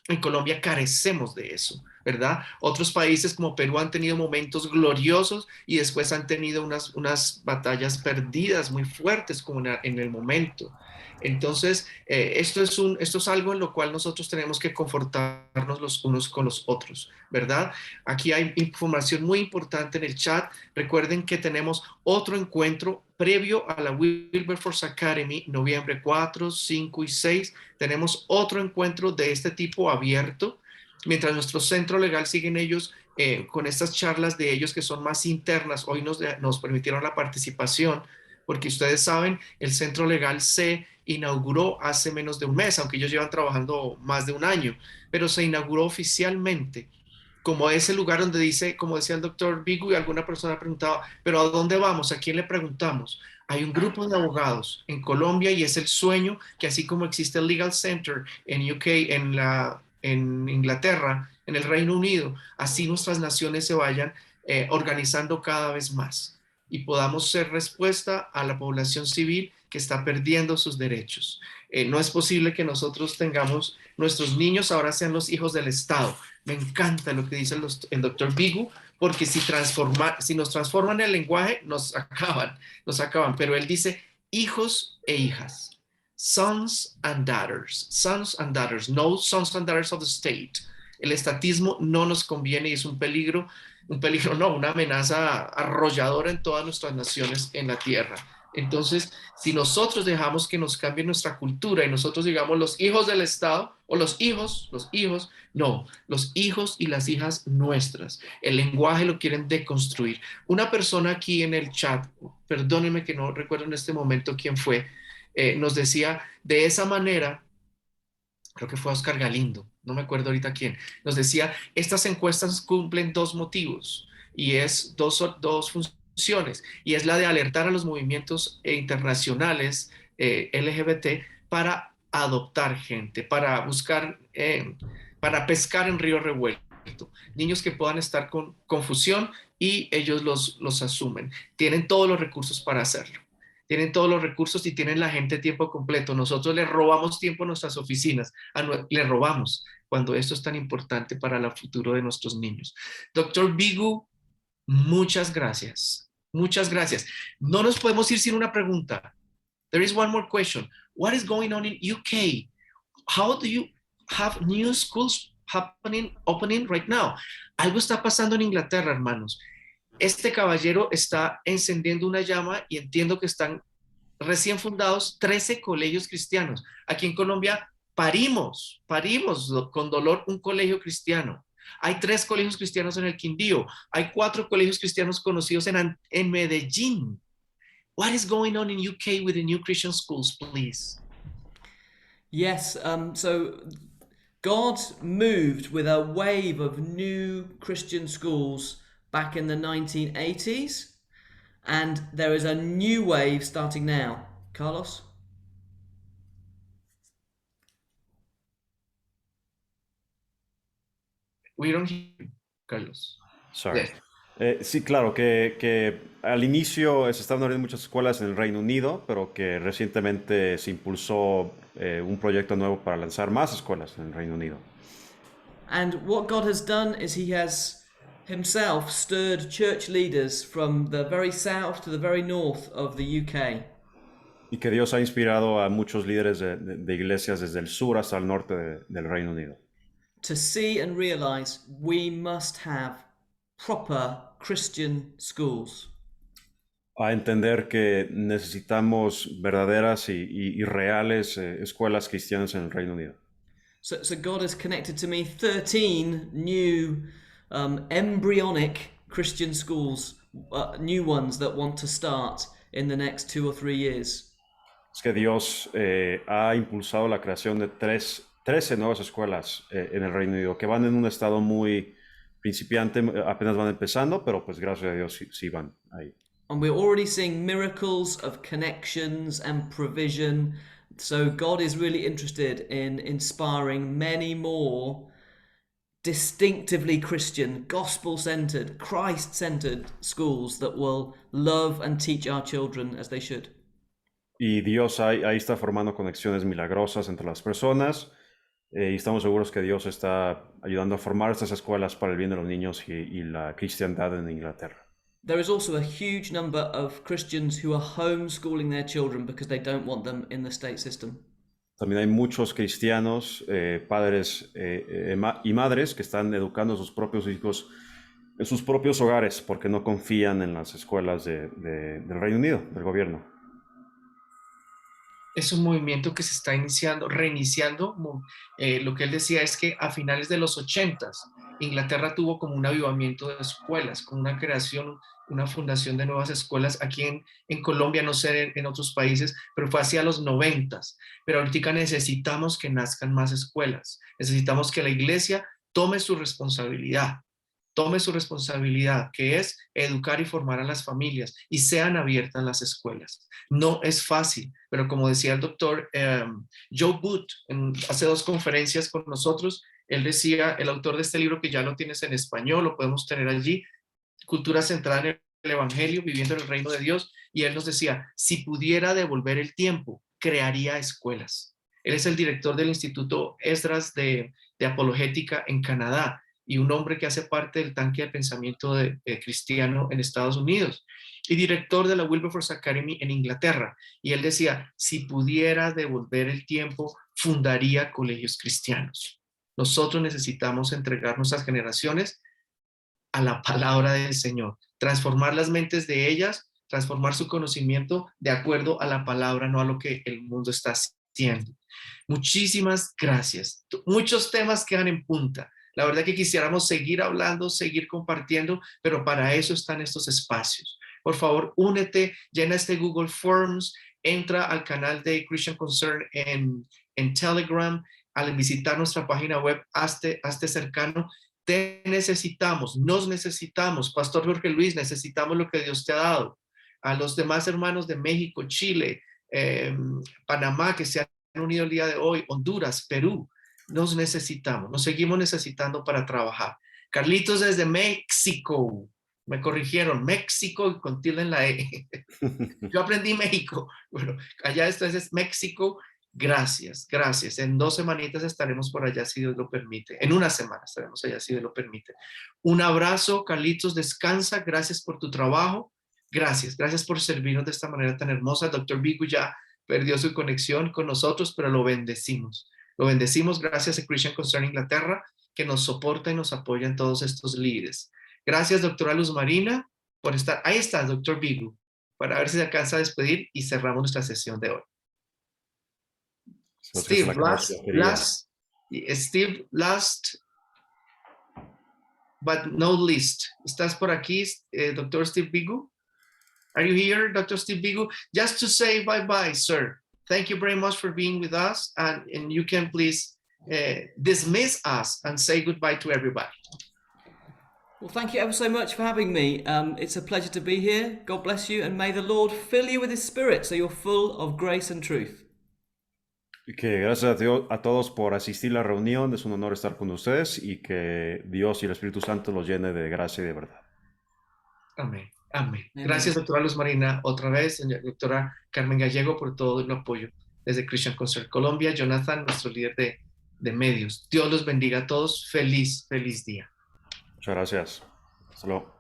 En Colombia carecemos de eso, ¿verdad? Otros países como Perú han tenido momentos gloriosos y después han tenido unas batallas perdidas muy fuertes como en el momento. Entonces, esto es algo en lo cual nosotros tenemos que confortarnos los unos con los otros, ¿verdad? Aquí hay información muy importante en el chat. Recuerden que tenemos otro encuentro previo a la Wilberforce Academy, noviembre 4, 5 y 6. Tenemos otro encuentro de este tipo abierto, mientras nuestro centro legal siguen ellos con estas charlas de ellos que son más internas. Hoy nos permitieron la participación, porque ustedes saben, el centro legal se inauguró hace menos de un mes, aunque ellos llevan trabajando más de un año, pero se inauguró oficialmente como ese lugar donde dice, como decía el doctor Bigu, y alguna persona preguntaba, pero ¿a dónde vamos? ¿A quién le preguntamos? Hay un grupo de abogados en Colombia y es el sueño que así como existe el Legal Center en UK, en Inglaterra, en el Reino Unido, así nuestras naciones se vayan organizando cada vez más y podamos ser respuesta a la población civil que está perdiendo sus derechos. No es posible que nosotros tengamos, nuestros niños ahora sean los hijos del Estado. Me encanta lo que dice el doctor Bigu, porque si nos transforman el lenguaje, nos acaban. Pero él dice hijos e hijas, sons and daughters, no sons and daughters of the state. El estatismo no nos conviene y es un peligro no, una amenaza arrolladora en todas nuestras naciones en la tierra. Entonces, si nosotros dejamos que nos cambie nuestra cultura y nosotros digamos los hijos del Estado o no, los hijos y las hijas nuestras. El lenguaje lo quieren deconstruir. Una persona aquí en el chat, perdónenme que no recuerdo en este momento quién fue, nos decía de esa manera, creo que fue Oscar Galindo, no me acuerdo ahorita quién, nos decía, estas encuestas cumplen dos motivos y es dos funciones, y es la de alertar a los movimientos internacionales LGBT para adoptar gente, para buscar, para pescar en río revuelto, niños que puedan estar con confusión y ellos los asumen. Tienen todos los recursos para hacerlo. Tienen todos los recursos y tienen la gente tiempo completo. Nosotros les robamos tiempo a nuestras oficinas, les robamos cuando esto es tan importante para el futuro de nuestros niños. Doctor Bigu, muchas gracias. Muchas gracias. No nos podemos ir sin una pregunta. There is one more question. What is going on in UK? How do you have new schools opening right now? Algo está pasando en Inglaterra, hermanos. Este caballero está encendiendo una llama y entiendo que están recién fundados 13 colegios cristianos. Aquí en Colombia parimos con dolor un colegio cristiano. Hay 3 colegios cristianos en el Quindío. Hay 4 colegios cristianos conocidos en Medellín. What is going on in UK with the new Christian schools, please? Yes, so God moved with a wave of new Christian schools back in the 1980s, and there is a new wave starting now. Carlos? We don't hear you, Carlos. Sorry. Yes. Sí, claro, que al inicio se estaban abriendo muchas escuelas en el Reino Unido, pero que recientemente se impulsó un proyecto nuevo para lanzar más escuelas en el Reino Unido. And what God has done is he has himself stirred church leaders from the very south to the very north of the UK. Y que Dios ha inspirado a muchos líderes de iglesias desde el sur hasta el norte del Reino Unido. To see and realize we must have proper Christian schools. A entender que necesitamos verdaderas y reales escuelas cristianas en el Reino Unido. So God has connected to me 13 new embryonic Christian schools, new ones that want to start in the next 2 or 3 years. Es que Dios ha impulsado la creación de 13 nuevas escuelas en el Reino Unido que van en un estado muy principiante, apenas van empezando, pero pues gracias a Dios sí van ahí. And we're already seeing miracles of connections and provision. So God is really interested in inspiring many more distinctively Christian, gospel-centered, Christ-centered schools that will love and teach our children as they should. Y Dios ahí está formando conexiones milagrosas entre las personas y estamos seguros que Dios está ayudando a formar estas escuelas para el bien de los niños y la cristiandad en Inglaterra. There is also a huge number of Christians who are homeschooling their children because they don't want them in the state system. También hay muchos cristianos, padres y madres que están educando a sus propios hijos en sus propios hogares porque no confían en las escuelas del Reino Unido, del gobierno. Es un movimiento que se está reiniciando. Lo que él decía es que a finales de los 80s, Inglaterra tuvo como un avivamiento de escuelas, como una creación, una fundación de nuevas escuelas. Aquí en Colombia, no sé en otros países, pero fue hacia los 90s. Pero ahorita necesitamos que nazcan más escuelas. Necesitamos que la iglesia tome su responsabilidad, que es educar y formar a las familias y sean abiertas las escuelas. No es fácil, pero como decía el doctor Joe Booth, hace 2 conferencias con nosotros, él decía, el autor de este libro que ya lo tienes en español, lo podemos tener allí, Cultura centrada en el Evangelio, viviendo en el reino de Dios, y él nos decía, si pudiera devolver el tiempo, crearía escuelas. Él es el director del Instituto Esdras de Apologética en Canadá, y un hombre que hace parte del tanque de pensamiento cristiano en Estados Unidos, y director de la Wilberforce Academy en Inglaterra. Y él decía, si pudiera devolver el tiempo, fundaría colegios cristianos. Nosotros necesitamos entregar nuestras generaciones a la palabra del Señor, transformar las mentes de ellas transformar su conocimiento de acuerdo a la palabra, no a lo que el mundo está haciendo. Muchísimas gracias. Muchos temas quedan en punta. La verdad que quisiéramos seguir hablando, seguir compartiendo, pero para eso están estos espacios. Por favor, únete, llena este Google Forms, entra al canal de Christian Concern en Telegram, al visitar nuestra página web, hazte cercano. Te necesitamos, nos necesitamos. Pastor Jorge Luis, necesitamos lo que Dios te ha dado. A los demás hermanos de México, Chile, Panamá, que se han unido el día de hoy, Honduras, Perú, nos necesitamos, nos seguimos necesitando para trabajar. Carlitos desde México, me corrigieron, México con tilde en la E. Yo aprendí México, bueno, allá esto es México. Gracias, gracias. En 2 semanitas estaremos por allá si Dios lo permite. En una semana estaremos allá si Dios lo permite. Un abrazo, Carlitos, descansa. Gracias por tu trabajo. Gracias, gracias por servirnos de esta manera tan hermosa. Doctor Bigu ya perdió su conexión con nosotros, pero lo bendecimos. Lo bendecimos gracias a Christian Concern Inglaterra, que nos soporta y nos apoya en todos estos líderes. Gracias, doctora Luz Marina, por estar. Ahí está, doctor Bigu, para ver si se alcanza a despedir y cerramos nuestra sesión de hoy. Steve, last but not least. ¿Estás por aquí, Dr. Steve Bigu? Are you here, Dr. Steve Bigu? Just to say bye-bye, sir. Thank you very much for being with us, and you can please dismiss us and say goodbye to everybody. Well, thank you ever so much for having me. It's a pleasure to be here. God bless you, and may the Lord fill you with His Spirit so you're full of grace and truth. Y que gracias a todos por asistir a la reunión. Es un honor estar con ustedes y que Dios y el Espíritu Santo los llene de gracia y de verdad. Amén. Amén. Gracias, doctora Luz Marina, otra vez, doctora Carmen Gallego, por todo el apoyo desde Christian Concern Colombia. Jonathan, nuestro líder de medios. Dios los bendiga a todos. Feliz día. Muchas gracias. Hasta luego.